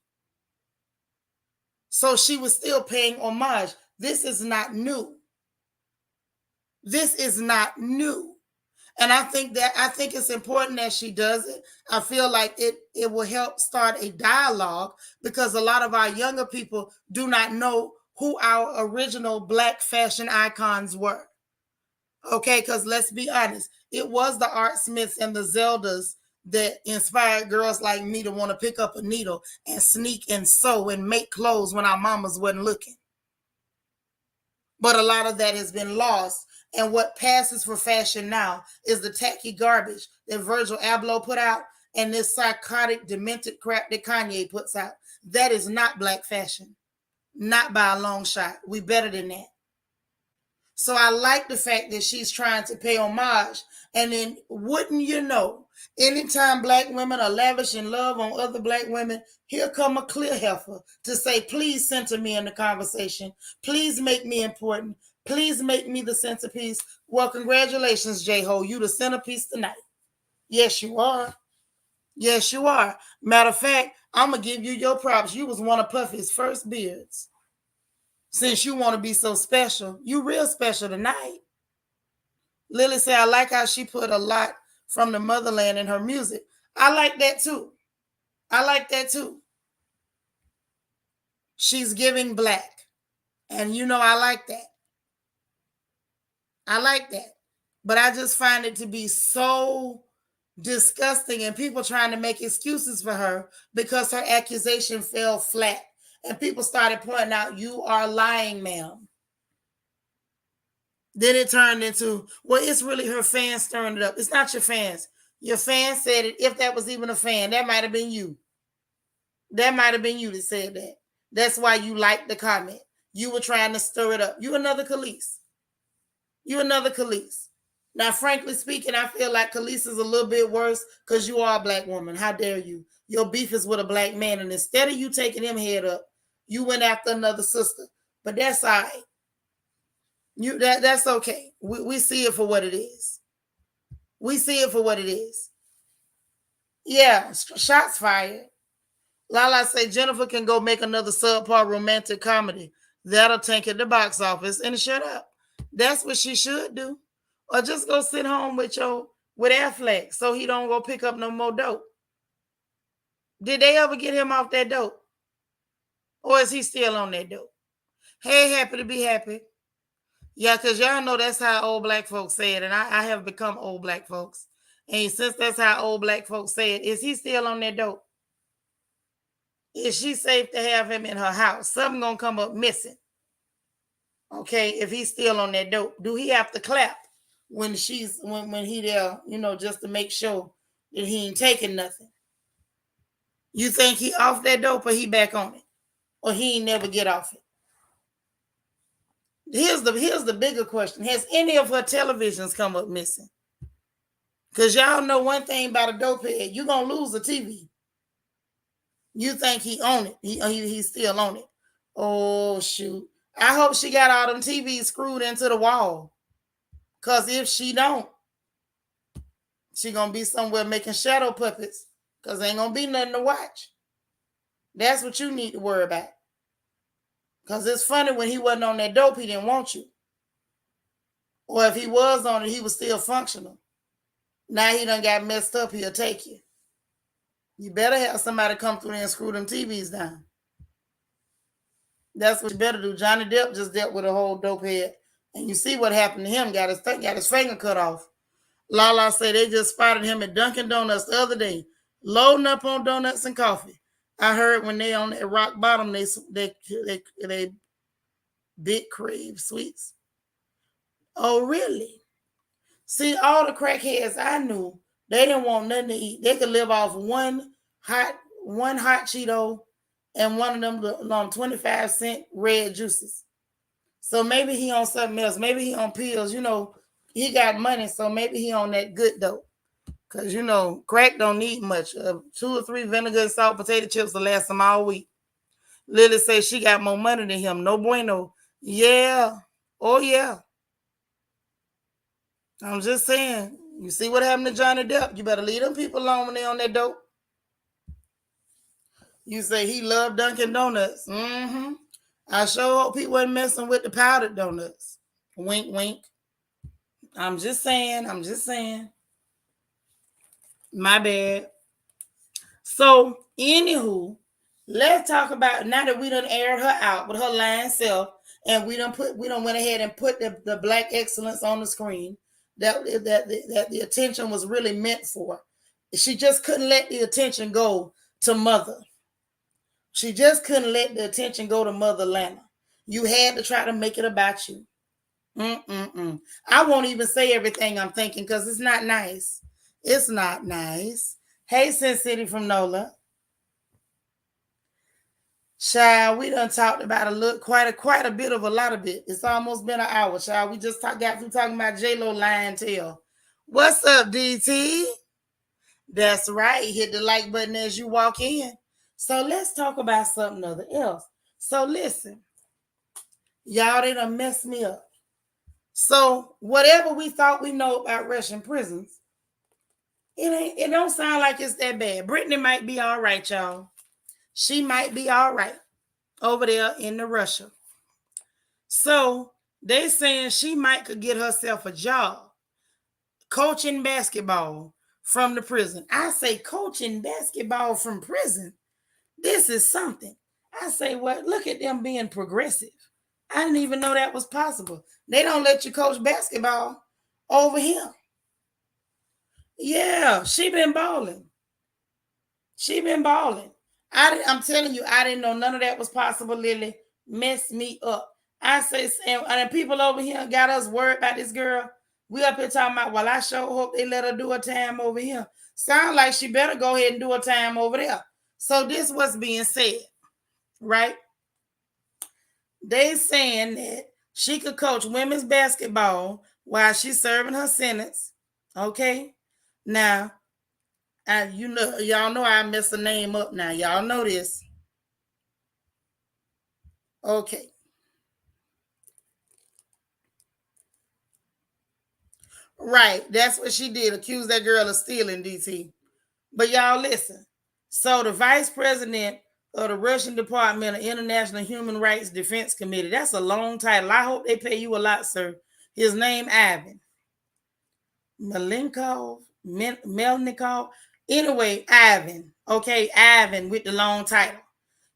So she was still paying homage. This is not new. This is not new. And I think it's important that she does it. I feel like it will help start a dialogue because a lot of our younger people do not know who our original Black fashion icons were. Okay, because let's be honest, it was the Art Smiths and the Zeldas that inspired girls like me to want to pick up a needle and sneak and sew and make clothes when our mamas wasn't looking. But a lot of that has been lost. And what passes for fashion now is the tacky garbage that Virgil Abloh put out and this psychotic, demented crap that Kanye puts out. That is not Black fashion. Not by a long shot. We better than that. So I like the fact that she's trying to pay homage. And then wouldn't you know, anytime Black women are lavishing love on other Black women, here come a clear heifer to say, please center me in the conversation. Please make me important. Please make me the centerpiece. Well, congratulations, J-Ho. You the centerpiece tonight. Yes, you are. Yes, you are. Matter of fact, I'm going to give you your props. You was one of Puffy's first beards. Since you want to be so special, you real special tonight. Lily said, I like how she put a lot from the motherland in her music. I like that too. I like that too. She's giving Black. And I like that. I like that. But I just find it to be so disgusting and people trying to make excuses for her because her accusation fell flat. And people started pointing out, you are lying, ma'am. Then it turned into, well, it's really her fans stirring it up. It's not your fans. Your fans said it. If that was even a fan, that might have been you. That might have been you that said that. That's why you liked the comment. You were trying to stir it up. You another Khalees. You another Khalees. Now, frankly speaking, I feel like Khalees is a little bit worse because you are a black woman. How dare you? Your beef is with a black man, and instead of you taking him head up, you went after another sister. But that's all right. That's okay. We see it for what it is. We see it for what it is. Yeah, shots fired. Lala say Jennifer can go make another subpar romantic comedy. That'll tank at the box office and shut up. That's what she should do. Or just go sit home with Affleck so he don't go pick up no more dope. Did they ever get him off that dope? Or is he still on that dope? Hey, happy to be happy. Yeah, because y'all know that's how old black folks say it. And I have become old black folks. And since that's how old black folks say it, is he still on that dope? Is she safe to have him in her house? Something gonna come up missing. Okay, if he's still on that dope, do he have to clap when he there, just to make sure that he ain't taking nothing? You think he off that dope or he back on it? Or he ain't never get off it? Here's the bigger question. Has any of her televisions come up missing? Because y'all know one thing about a dope head, you're gonna lose a TV. You think he own it. He's still on it. Oh, shoot. I hope she got all them TVs screwed into the wall. Because if she don't, she going to be somewhere making shadow puppets. Because ain't going to be nothing to watch. That's what you need to worry about. Because it's funny when he wasn't on that dope, he didn't want you. Or if he was on it, he was still functional. Now he done got messed up, he'll take you. You better have somebody come through there and screw them TVs down. That's what you better do. Johnny Depp just dealt with a whole dope head. And you see what happened to him. Got his finger cut off. Lala said they just spotted him at Dunkin' Donuts the other day, loading up on donuts and coffee. I heard when they on that rock bottom, they big crave sweets. Oh, really? See, all the crackheads I knew, they didn't want nothing to eat. They could live off one hot Cheeto and one of them on 25-cent red juices. So maybe he on something else. Maybe he on pills. He got money, so maybe he on that good dope. Because, crack don't need much. 2 or 3 vinegar and salt potato chips will last them all week. Lily says she got more money than him. No bueno. Yeah. Oh, yeah. I'm just saying, you see what happened to Johnny Depp? You better leave them people alone when they on that dope. You say he loved Dunkin' Donuts. Mm-hmm. I sure hope he wasn't messing with the powdered donuts. Wink, wink. I'm just saying. My bad. So, anywho, let's talk about, now that we done aired her out with her lying self, and we done went ahead and put the black excellence on the screen that the attention was really meant for. She just couldn't let the attention go to Mother. She just couldn't let the attention go to Mother Lana. You had to try to make it about you. I won't even say everything I'm thinking because it's not nice. It's not nice. Hey, Sin City from NOLA. Child, we done talked about quite a bit of a lot of it. It's almost been an hour, child. We just got through talking about J-Lo lying tail. What's up, DT? That's right. Hit the like button as you walk in. So let's talk about something else. So listen, y'all, they done messed me up. So whatever we thought we know about Russian prisons, it don't sound like it's that bad. Brittney might be all right, y'all. She might be all right over there in the Russia. So they saying she might could get herself a job coaching basketball from the prison. I say coaching basketball from prison. This is something. I say, well, look at them being progressive. I didn't even know that was possible. They don't let you coach basketball over here. Yeah, she been balling. I'm telling you, I didn't know none of that was possible, Lily. Messed me up. I say, and people over here got us worried about this girl. We up here talking about, well, I sure hope they let her do a time over here. Sound like she better go ahead and do a time over there. So this was being said, right? They saying that she could coach women's basketball while she's serving her sentence. Okay. Now, y'all know I messed the name up now. Y'all know this. Okay. Right. That's what she did. Accuse that girl of stealing, DT. But y'all listen. So the vice president of the Russian Department of International Human Rights Defense Committee. That's a long title. I hope they pay you a lot, sir. His name Ivan. Melnikov. Anyway, Ivan. Okay, Ivan with the long title.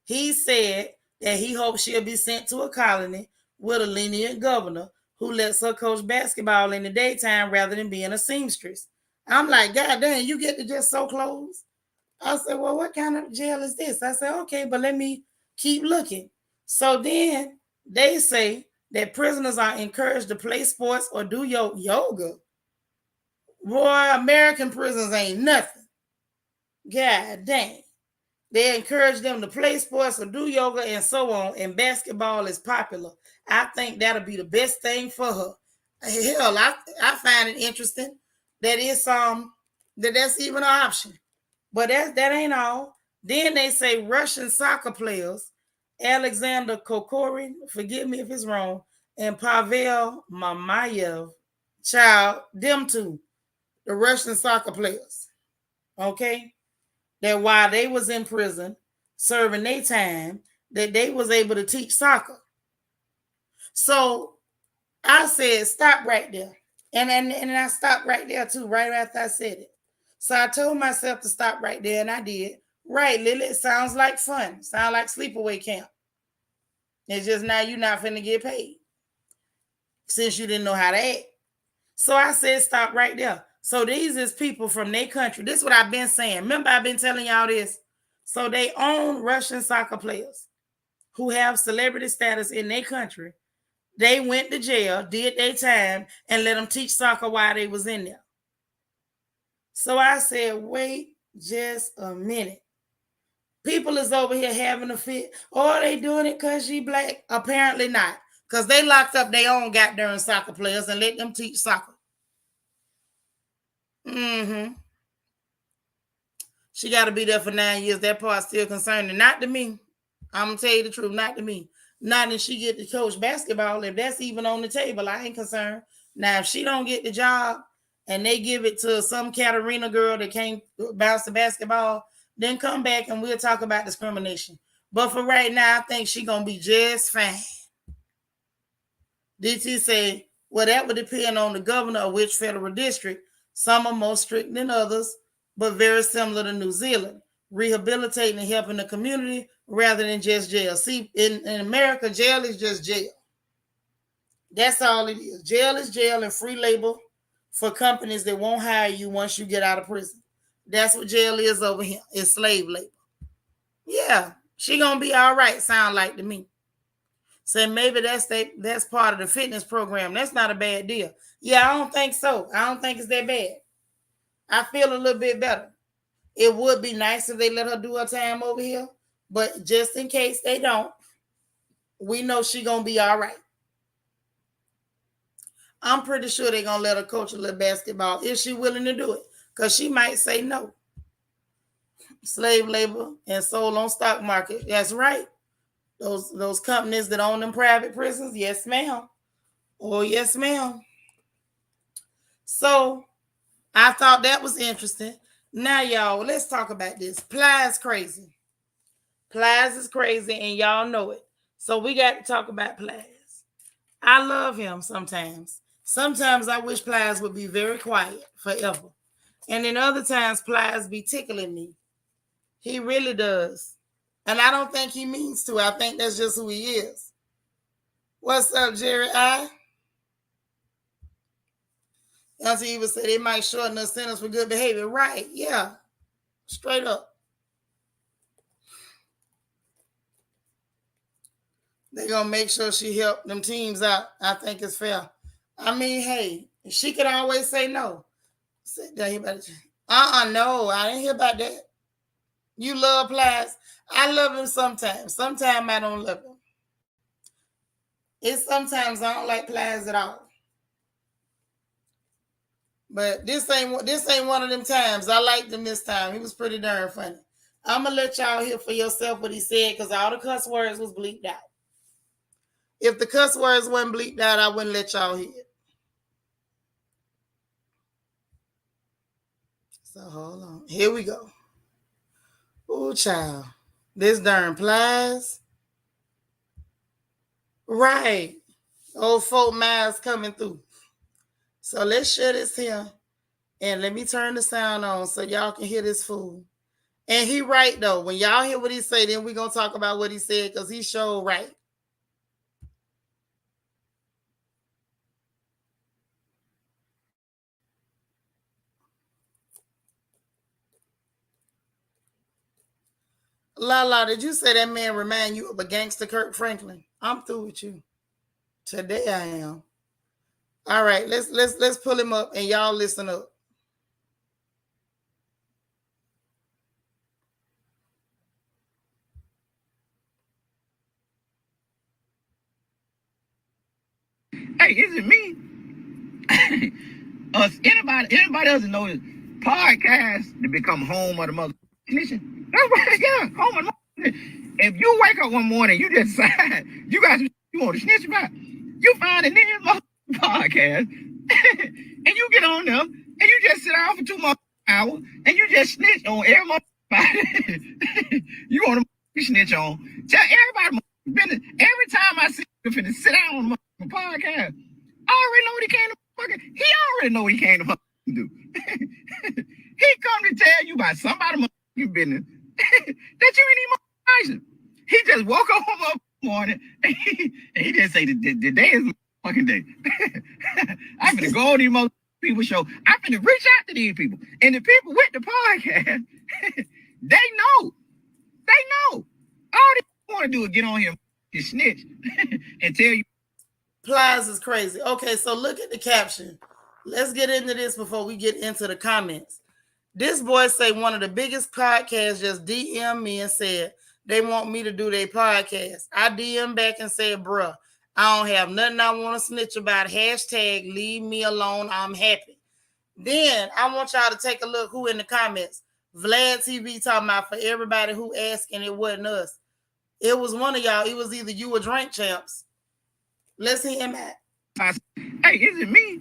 He said that he hopes she'll be sent to a colony with a lenient governor who lets her coach basketball in the daytime rather than being a seamstress. I'm like, God damn, you get to just so close? I said, well, what kind of jail is this? I said, okay, but let me keep looking. So then they say that prisoners are encouraged to play sports or do yoga. Boy, American prisons ain't nothing. God dang. They encourage them to play sports or do yoga and so on, and basketball is popular. I think that'll be the best thing for her. Hell, I find it interesting that that's even an option. But that ain't all. Then they say Russian soccer players, Alexander Kokorin, forgive me if it's wrong, and Pavel Mamayev, child, them two, the Russian soccer players, okay, that while they was in prison serving their time, that they was able to teach soccer. So I said, stop right there. And I stopped right there too, right after I said it. So I told myself to stop right there, and I did. Right, Lily, it sounds like fun. Sound like sleepaway camp. It's just now you're not finna get paid since you didn't know how to act. So I said, stop right there. So these is people from their country. This is what I've been saying. Remember, I've been telling y'all this. So they own Russian soccer players who have celebrity status in their country. They went to jail, did their time, and let them teach soccer while they was in there. So I said, wait just a minute. People is over here having a fit. Oh, they doing it because she black? Apparently not. Because they locked up their own goddamn soccer players and let them teach soccer. Mm-hmm. She got to be there for 9 years. That part's still concerning. Not to me. I'm going to tell you the truth. Not to me. Not that she get to coach basketball. If that's even on the table, I ain't concerned. Now, if she don't get the job and they give it to some Katarina girl that can't bounce the basketball, then come back and we'll talk about discrimination. But for right now, I think she's going to be just fine. DT say, well, that would depend on the governor of which federal district. Some are more strict than others, but very similar to New Zealand, rehabilitating and helping the community rather than just jail. See, in America, jail is just jail. That's all it is. Jail is jail and free labor for companies that won't hire you once you get out of prison. That's what jail is over here. It's slave labor. Yeah, she gonna be all right, sound like to me. So maybe that's part of the fitness program. That's not a bad deal. Yeah, I don't think so. I don't think it's that bad. I feel a little bit better. It would be nice if they let her do her time over here, but just in case they don't, we know she gonna be all right. I'm pretty sure they're gonna let her coach a little basketball if she willing to do it, because she might say no. Slave labor and sold on stock market. That's right. Those companies that own them private prisons. Yes, ma'am. Oh, yes, ma'am. So I thought that was interesting. Now, y'all, let's talk about this. Plies crazy. Plies is crazy, and y'all know it. So we got to talk about Plies. I love him sometimes. Sometimes I wish Plies would be very quiet forever. And then other times Plies be tickling me. He really does. And I don't think he means to. I think that's just who he is. What's up, Jerry I? As he even said, they might shorten the sentence for good behavior. Right, yeah. Straight up. They gonna make sure she help them teams out. I think it's fair. I mean, hey, she could always say no. No, I didn't hear about that. You love Plies. I love him sometimes. Sometimes I don't love him. It's sometimes I don't like Plies at all. But this ain't one of them times. I liked him this time. He was pretty darn funny. I'm gonna let y'all hear for yourself what he said because all the cuss words was bleeped out. If the cuss words weren't bleeped out, I wouldn't let y'all hear it. So hold on. Here we go. Ooh, child. This darn Plies. Right. Old folk miles coming through. So let's share this here. And let me turn the sound on so y'all can hear this fool. And he right, though. When y'all hear what he say, then we're going to talk about what he said because he showed right. Lala, did you say that man remind you of a gangster Kirk Franklin? I'm through with you. Today I am. All right, let's pull him up and y'all listen up. Hey, is it me? Anybody else know this podcast to become home of the mother snitching? That's what yeah, home of the mother. If you wake up one morning, you just decide you got you want to snitch about, you find a nigga podcast and you get on them and you just sit down for 2 more hours and you just snitch on everybody you want to snitch on. Tell everybody business. Every time I see you finna sit down on the podcast, I already know what he came to fucking. He already know what he came to fucking do. He come to tell you about somebody business that you ain't even. He just woke up one morning and he just say the day is my fucking day. I'm finna go on these most people show. I'm finna reach out to these people. And the people with the podcast, they know. All they want to do is get on here and snitch and tell you. Plies is crazy. Okay, so look at the caption. Let's get into this before we get into the comments. This boy say one of the biggest podcasts just DM me and said they want me to do their podcast. I DM back and said, bruh, I don't have nothing I want to snitch about. Hashtag leave me alone. I'm happy. Then I want y'all to take a look who in the comments. Vlad TV talking about for everybody who asking it wasn't us. It was one of y'all. It was either you or Drink Champs. Let's hear him at. Hey, is it me?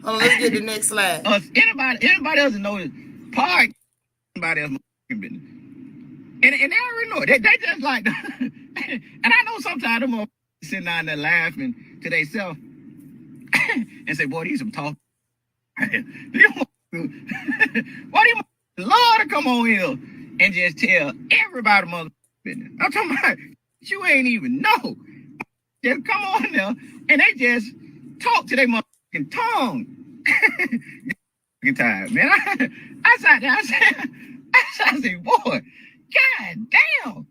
Hold on, let's get the next slide. Anybody else know this podcast? Anybody else business? And they already know it. They just like and I know sometimes them sitting down there laughing to themselves and say, boy, these some talk. Why do you Lord to come on here and just tell everybody mother business? I'm talking about you ain't even know. Just come on there and they just talk to their motherfucking tongue. Time, man. I sat there, I said, boy, god damn.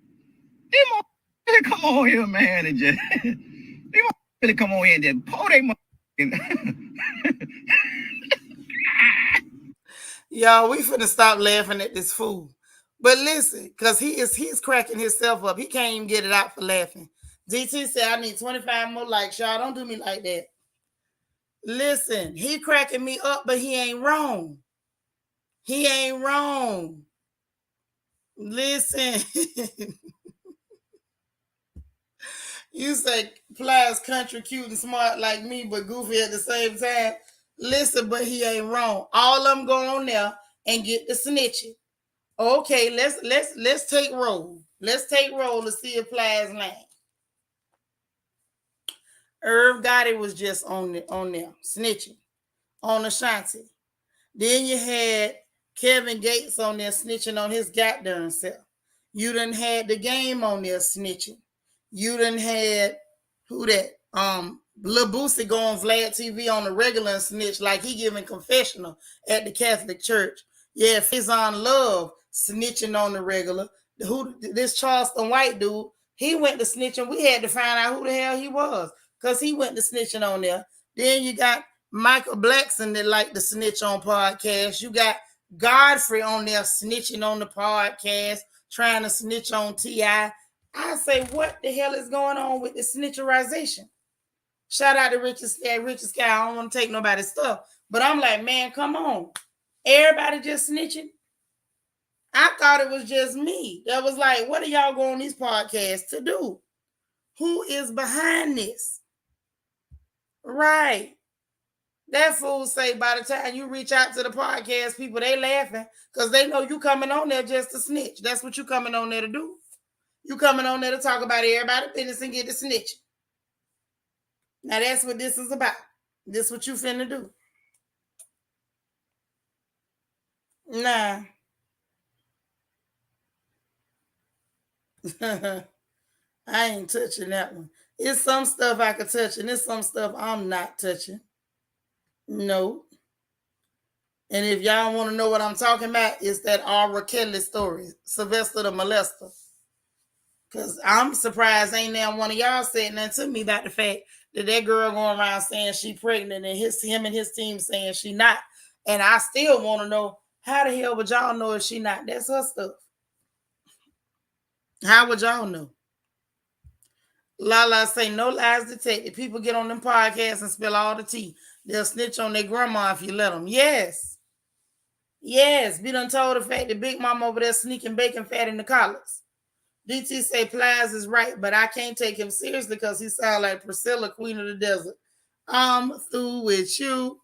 They motherfuckers come on here, man, and just they motherfuckers come on here and just pull their motherfucking. Y'all, we finna stop laughing at this fool. But listen, because he's cracking himself up. He can't even get it out for laughing. DT said, I need 25 more likes. Y'all, don't do me like that. Listen, he cracking me up, but he ain't wrong. He ain't wrong. Listen. You say Plies country cute and smart like me, but goofy at the same time. Listen, but he ain't wrong. All of them go on there and get the snitching. Okay, let's take roll. Let's take roll to see if Plies lying. Irv Gotti was just on there snitching on Ashanti. Then you had Kevin Gates on there snitching on his goddamn self. You done had the game on there snitching. You done had who that? Lil Boosie go on Vlad TV on the regular and snitch like he giving confessional at the Catholic Church. Yeah, Faison Love snitching on the regular. Who this Charleston White dude He went to snitching. We had to find out who the hell he was because he went to snitching on there. Then you got Michael Blackson that like to snitch on podcasts. You got Godfrey on there snitching on the podcast, trying to snitch on T.I. I say, what the hell is going on with the snitcherization? Shout out to Richard Sky. I don't want to take nobody's stuff. But I'm like, man, come on. Everybody just snitching? I thought it was just me. That was like, what are y'all going on these podcasts to do? Who is behind this? Right. That fool say by the time you reach out to the podcast people, they laughing because they know you coming on there just to snitch. That's what you coming on there to do. You coming on there to talk about everybody's business and get to snitch. Now that's what this is about. This what you finna do. Nah. I ain't touching that one. It's some stuff I could touch, and it's some stuff I'm not touching. No. And if y'all want to know what I'm talking about, it's that Aura Kelly story, Sylvester the molester. Because I'm surprised ain't now one of y'all said nothing to me about the fact that girl going around saying she pregnant and him and his team saying she not. And I still want to know, how the hell would y'all know if she not? That's her stuff. How would y'all know? Lala say, no lies detected. People get on them podcasts and spill all the tea. They'll snitch on their grandma if you let them. Yes. Yes. Be done told the fact that Big Mama over there sneaking bacon fat in the collars. DT say Plies is right, but I can't take him seriously because he sounds like Priscilla, Queen of the Desert. I'm through with you.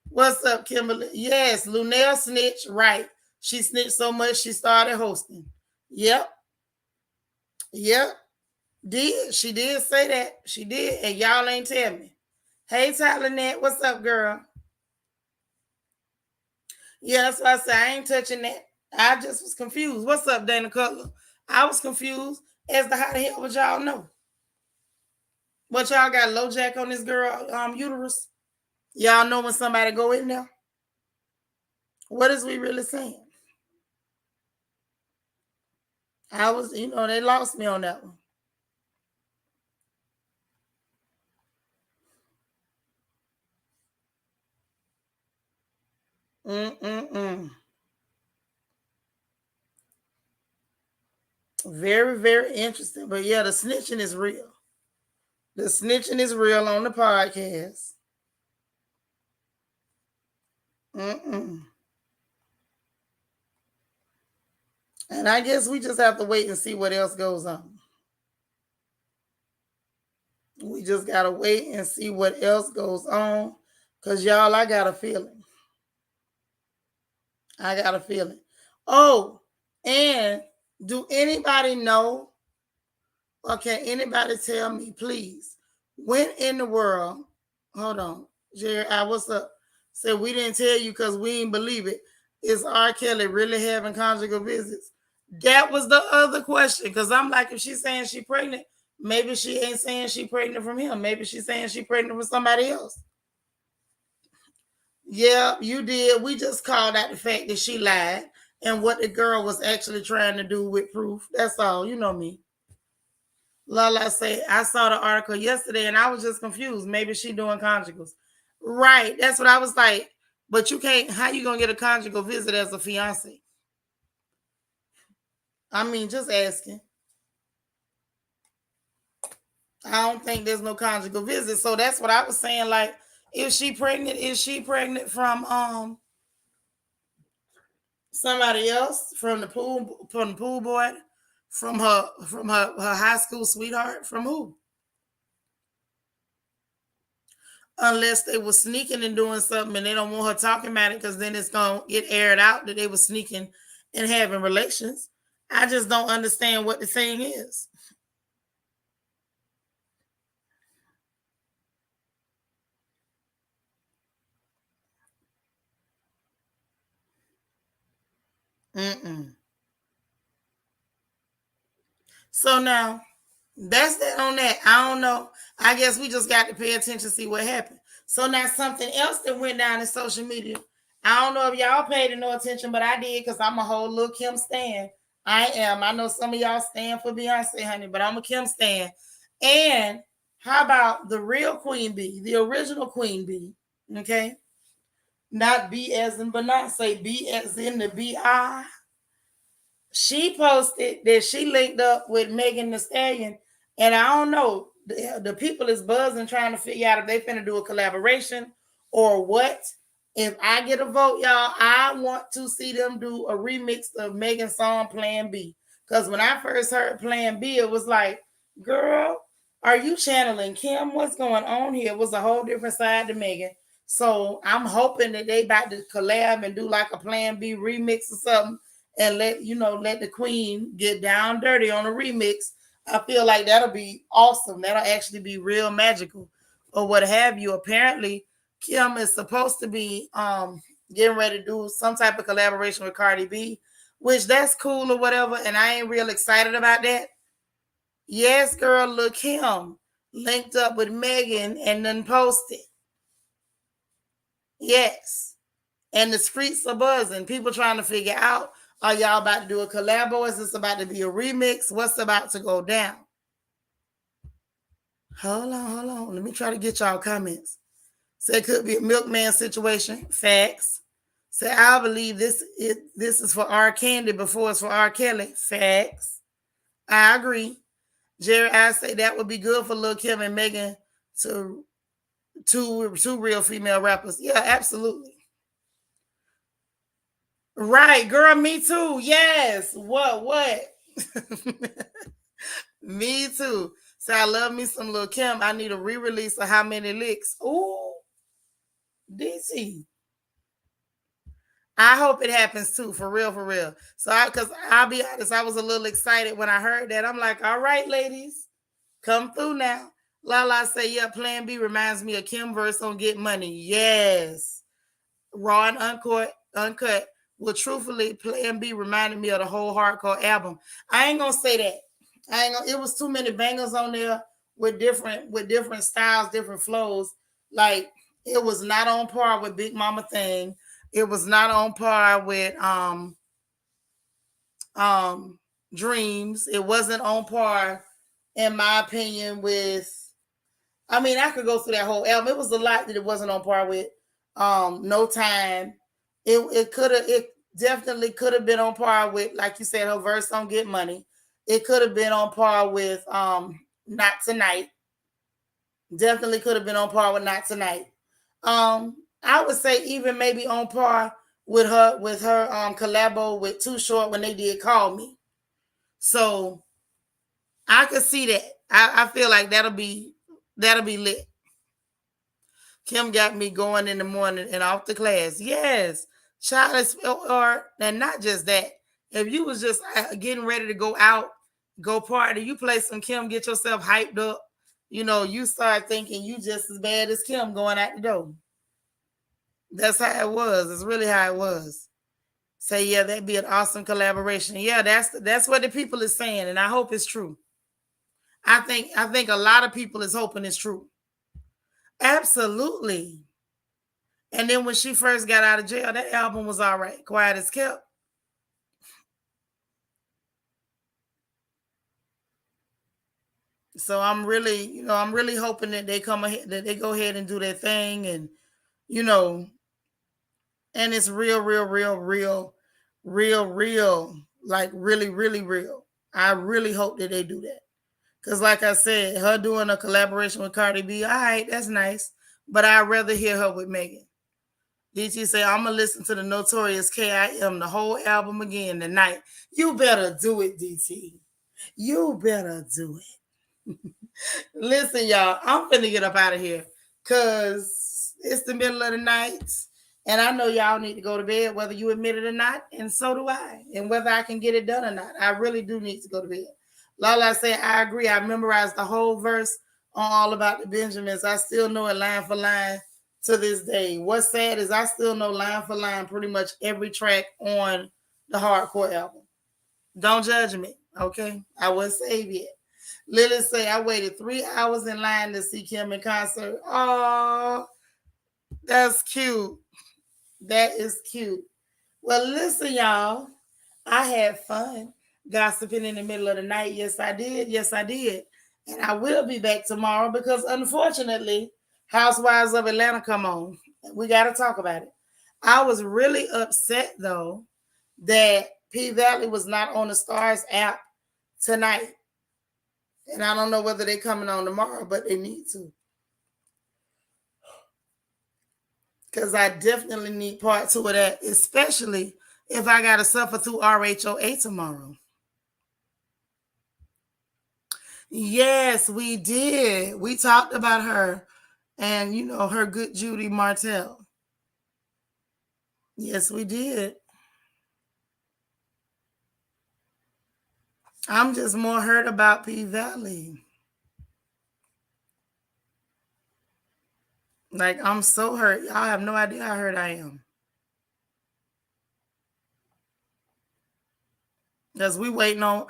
What's up, Kimberly? Yes, Lunell snitched. Right. She snitched so much she started hosting. Yep. She did say that. She did, and y'all ain't tell me. Hey, Tyler Nett, what's up, girl? Yeah, that's what I said. I ain't touching that. I just was confused. What's up, Dana Cutler? I was confused as to how the hell would y'all know? What, y'all got low jack on this girl uterus? Y'all know when somebody go in there? What is we really saying? I was, they lost me on that one. Very, very interesting. But yeah, the snitching is real. The snitching is real on the podcast. And I guess we just have to wait and see what else goes on. We just got to wait and see what else goes on. Because, y'all, I got a feeling. Oh, and do anybody know, or can anybody tell me, please, when in the world, hold on, Jerry, what's up? Said we didn't tell you because we didn't believe it. Is R. Kelly really having conjugal visits? That was the other question, because I'm like, if she's saying she's pregnant, maybe she ain't saying she's pregnant from him. Maybe she's saying she's pregnant from somebody else. Yeah, you did. We just called out the fact that she lied and what the girl was actually trying to do with proof. That's all. You know me. Lala say, I saw the article yesterday and I was just confused. Maybe she doing conjugals. Right. That's what I was like. But you can't, how you going to get a conjugal visit as a fiance? I mean, just asking. I don't think there's no conjugal visit. So that's what I was saying. Like, is she pregnant? Is she pregnant from somebody else? From the pool boy? From her high school sweetheart? From who? Unless they were sneaking and doing something and they don't want her talking about it because then it's going to get aired out that they were sneaking and having relations. I just don't understand what the thing is. So now, that's that on that. I don't know. I guess we just got to pay attention to see what happened. So now something else that went down in social media. I don't know if y'all paid no attention, but I did because I'm a whole little Kim stan. I am. I know some of y'all stand for Beyonce, honey, but I'm a Kim stan. And how about the real Queen Bee, the original Queen Bee? Okay. Not B as in Beyonce, B as in the B-I. She posted that she linked up with Megan Thee Stallion. And I don't know, the people is buzzing trying to figure out if they finna do a collaboration or what. If I get a vote, y'all, I want to see them do a remix of Megan's song Plan B. Because when I first heard Plan B, it was like, girl, are you channeling Kim? What's going on here? It was a whole different side to Megan. So I'm hoping that they about to collab and do like a Plan B remix or something and let the queen get down dirty on a remix. I feel like that'll be awesome. That'll actually be real magical or what have you. Apparently, Kim is supposed to be getting ready to do some type of collaboration with Cardi B, which that's cool or whatever, and I ain't real excited about that. Yes, girl, look, Kim linked up with Megan and then posted. Yes. And the streets are buzzing. People trying to figure out, are y'all about to do a collab or is this about to be a remix? What's about to go down? Hold on. Let me try to get y'all comments. Say it could be a milkman situation. Facts. Say I believe this is for R. Candy before it's for R. Kelly. Facts. I agree. Jerry, I say that would be good for Lil Kim and Megan to two real female rappers. Yeah, absolutely. Right, girl, me too. Yes. What? Me too. So I love me some Lil Kim. I need a re-release of How Many Licks. Ooh, DC. I hope it happens too, for real, for real. So because I'll be honest, I was a little excited when I heard that. I'm like, all right, ladies, come through now. Lala say, yeah, Plan B reminds me of Kim verse on Get Money. Yes. Raw and uncut. Well, truthfully, Plan B reminded me of the whole hardcore album. I ain't gonna say that. It was too many bangers on there with different styles, different flows. Like it was not on par with Big Mama Thing. It was not on par with Dreams. It wasn't on par, in my opinion, with I mean, I could go through that whole album. It was a lot that it wasn't on par with. No Time. It definitely could have been on par with, like you said, her verse on Get Money. It could have been on par with Not Tonight. Definitely could have been on par with Not Tonight. I would say even maybe on par with her collabo with Too Short when they did Call Me. So I could see that. I feel like that'll be lit. Kim got me going in the morning and off to class. Yes, child, or and not just that. If you was just getting ready to go out, go party, you play some Kim, get yourself hyped up. You start thinking you just as bad as Kim going out the door. That's how it was. It's really how it was. Say, yeah, that'd be an awesome collaboration. Yeah, that's what the people is saying, and I hope it's true. I think a lot of people is hoping it's true. Absolutely. And then when she first got out of jail, that album was all right. Quiet as Kept. So I'm really hoping that they come ahead, that they go ahead and do their thing, and you know, and it's real, like really, really real. I really hope that they do that. Because like I said, her doing a collaboration with Cardi B, all right, that's nice. But I'd rather hear her with Megan. DT say, I'm going to listen to the Notorious K.I.M. the whole album again tonight. You better do it, DT. You better do it. Listen, y'all, I'm finna get up out of here because it's the middle of the night. And I know y'all need to go to bed, whether you admit it or not. And so do I. And whether I can get it done or not. I really do need to go to bed. Lala said, I agree. I memorized the whole verse on All About the Benjamins. I still know it line for line to this day. What's sad is I still know line for line pretty much every track on the hardcore album. Don't judge me, okay? I wasn't saved yet. Lily say, I waited 3 hours in line to see Kim in concert. Oh, that's cute. That is cute. Well, listen, y'all. I had fun. gossiping in the middle of the night. Yes, I did. Yes, I did. And I will be back tomorrow because unfortunately, Housewives of Atlanta come on. We got to talk about it. I was really upset though that P Valley was not on the Stars app tonight. And I don't know whether they're coming on tomorrow, but they need to. Because I definitely need part two of that, especially if I got to suffer through RHOA tomorrow. Yes, we did. We talked about her and, her good Judy Martel. Yes, we did. I'm just more hurt about P Valley. Like, I'm so hurt. Y'all have no idea how hurt I am. Because we waiting on,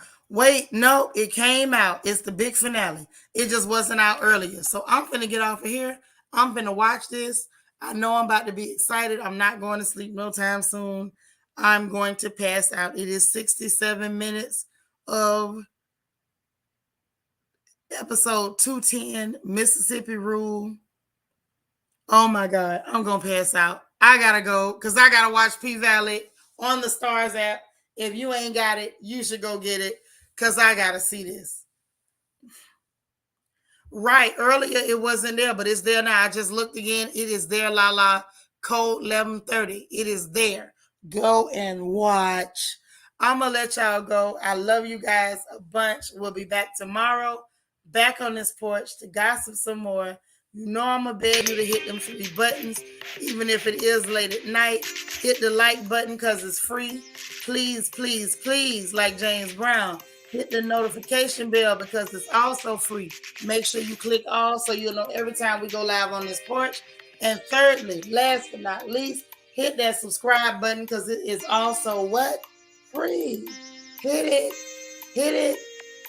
no, it came out. It's the big finale. It just wasn't out earlier. So I'm finna get off of here. I'm finna watch this. I know I'm about to be excited. I'm not going to sleep no time soon. I'm going to pass out. It is 67 minutes of episode 210, Mississippi Rule. Oh my God, I'm going to pass out. I got to go because I got to watch P Valley on the Stars app. If you ain't got it, you should go get it because I got to see this. Right. Earlier, it wasn't there, but it's there now. I just looked again. It is there, Lala. Code 1130. It is there. Go and watch. I'm going to let y'all go. I love you guys a bunch. We'll be back tomorrow, back on this porch to gossip some more. You know I'm going to beg you to hit them 3 buttons, even if it is late at night. Hit the like button because it's free. Please, please, please, like James Brown, hit the notification bell because it's also free. Make sure you click all so you'll know every time we go live on this porch. And thirdly, last but not least, hit that subscribe button because it is also what? Free. Hit it. Hit it.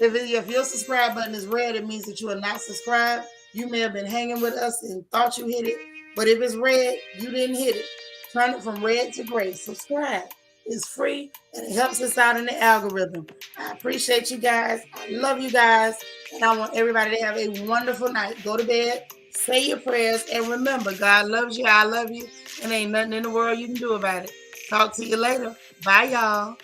If your subscribe button is red, it means that you are not subscribed. You may have been hanging with us and thought you hit it. But if it's red, you didn't hit it. Turn it from red to gray. Subscribe. It's free and it helps us out in the algorithm. I appreciate you guys. I love you guys. And I want everybody to have a wonderful night. Go to bed, say your prayers, and remember, God loves you. I love you. And ain't nothing in the world you can do about it. Talk to you later. Bye, y'all.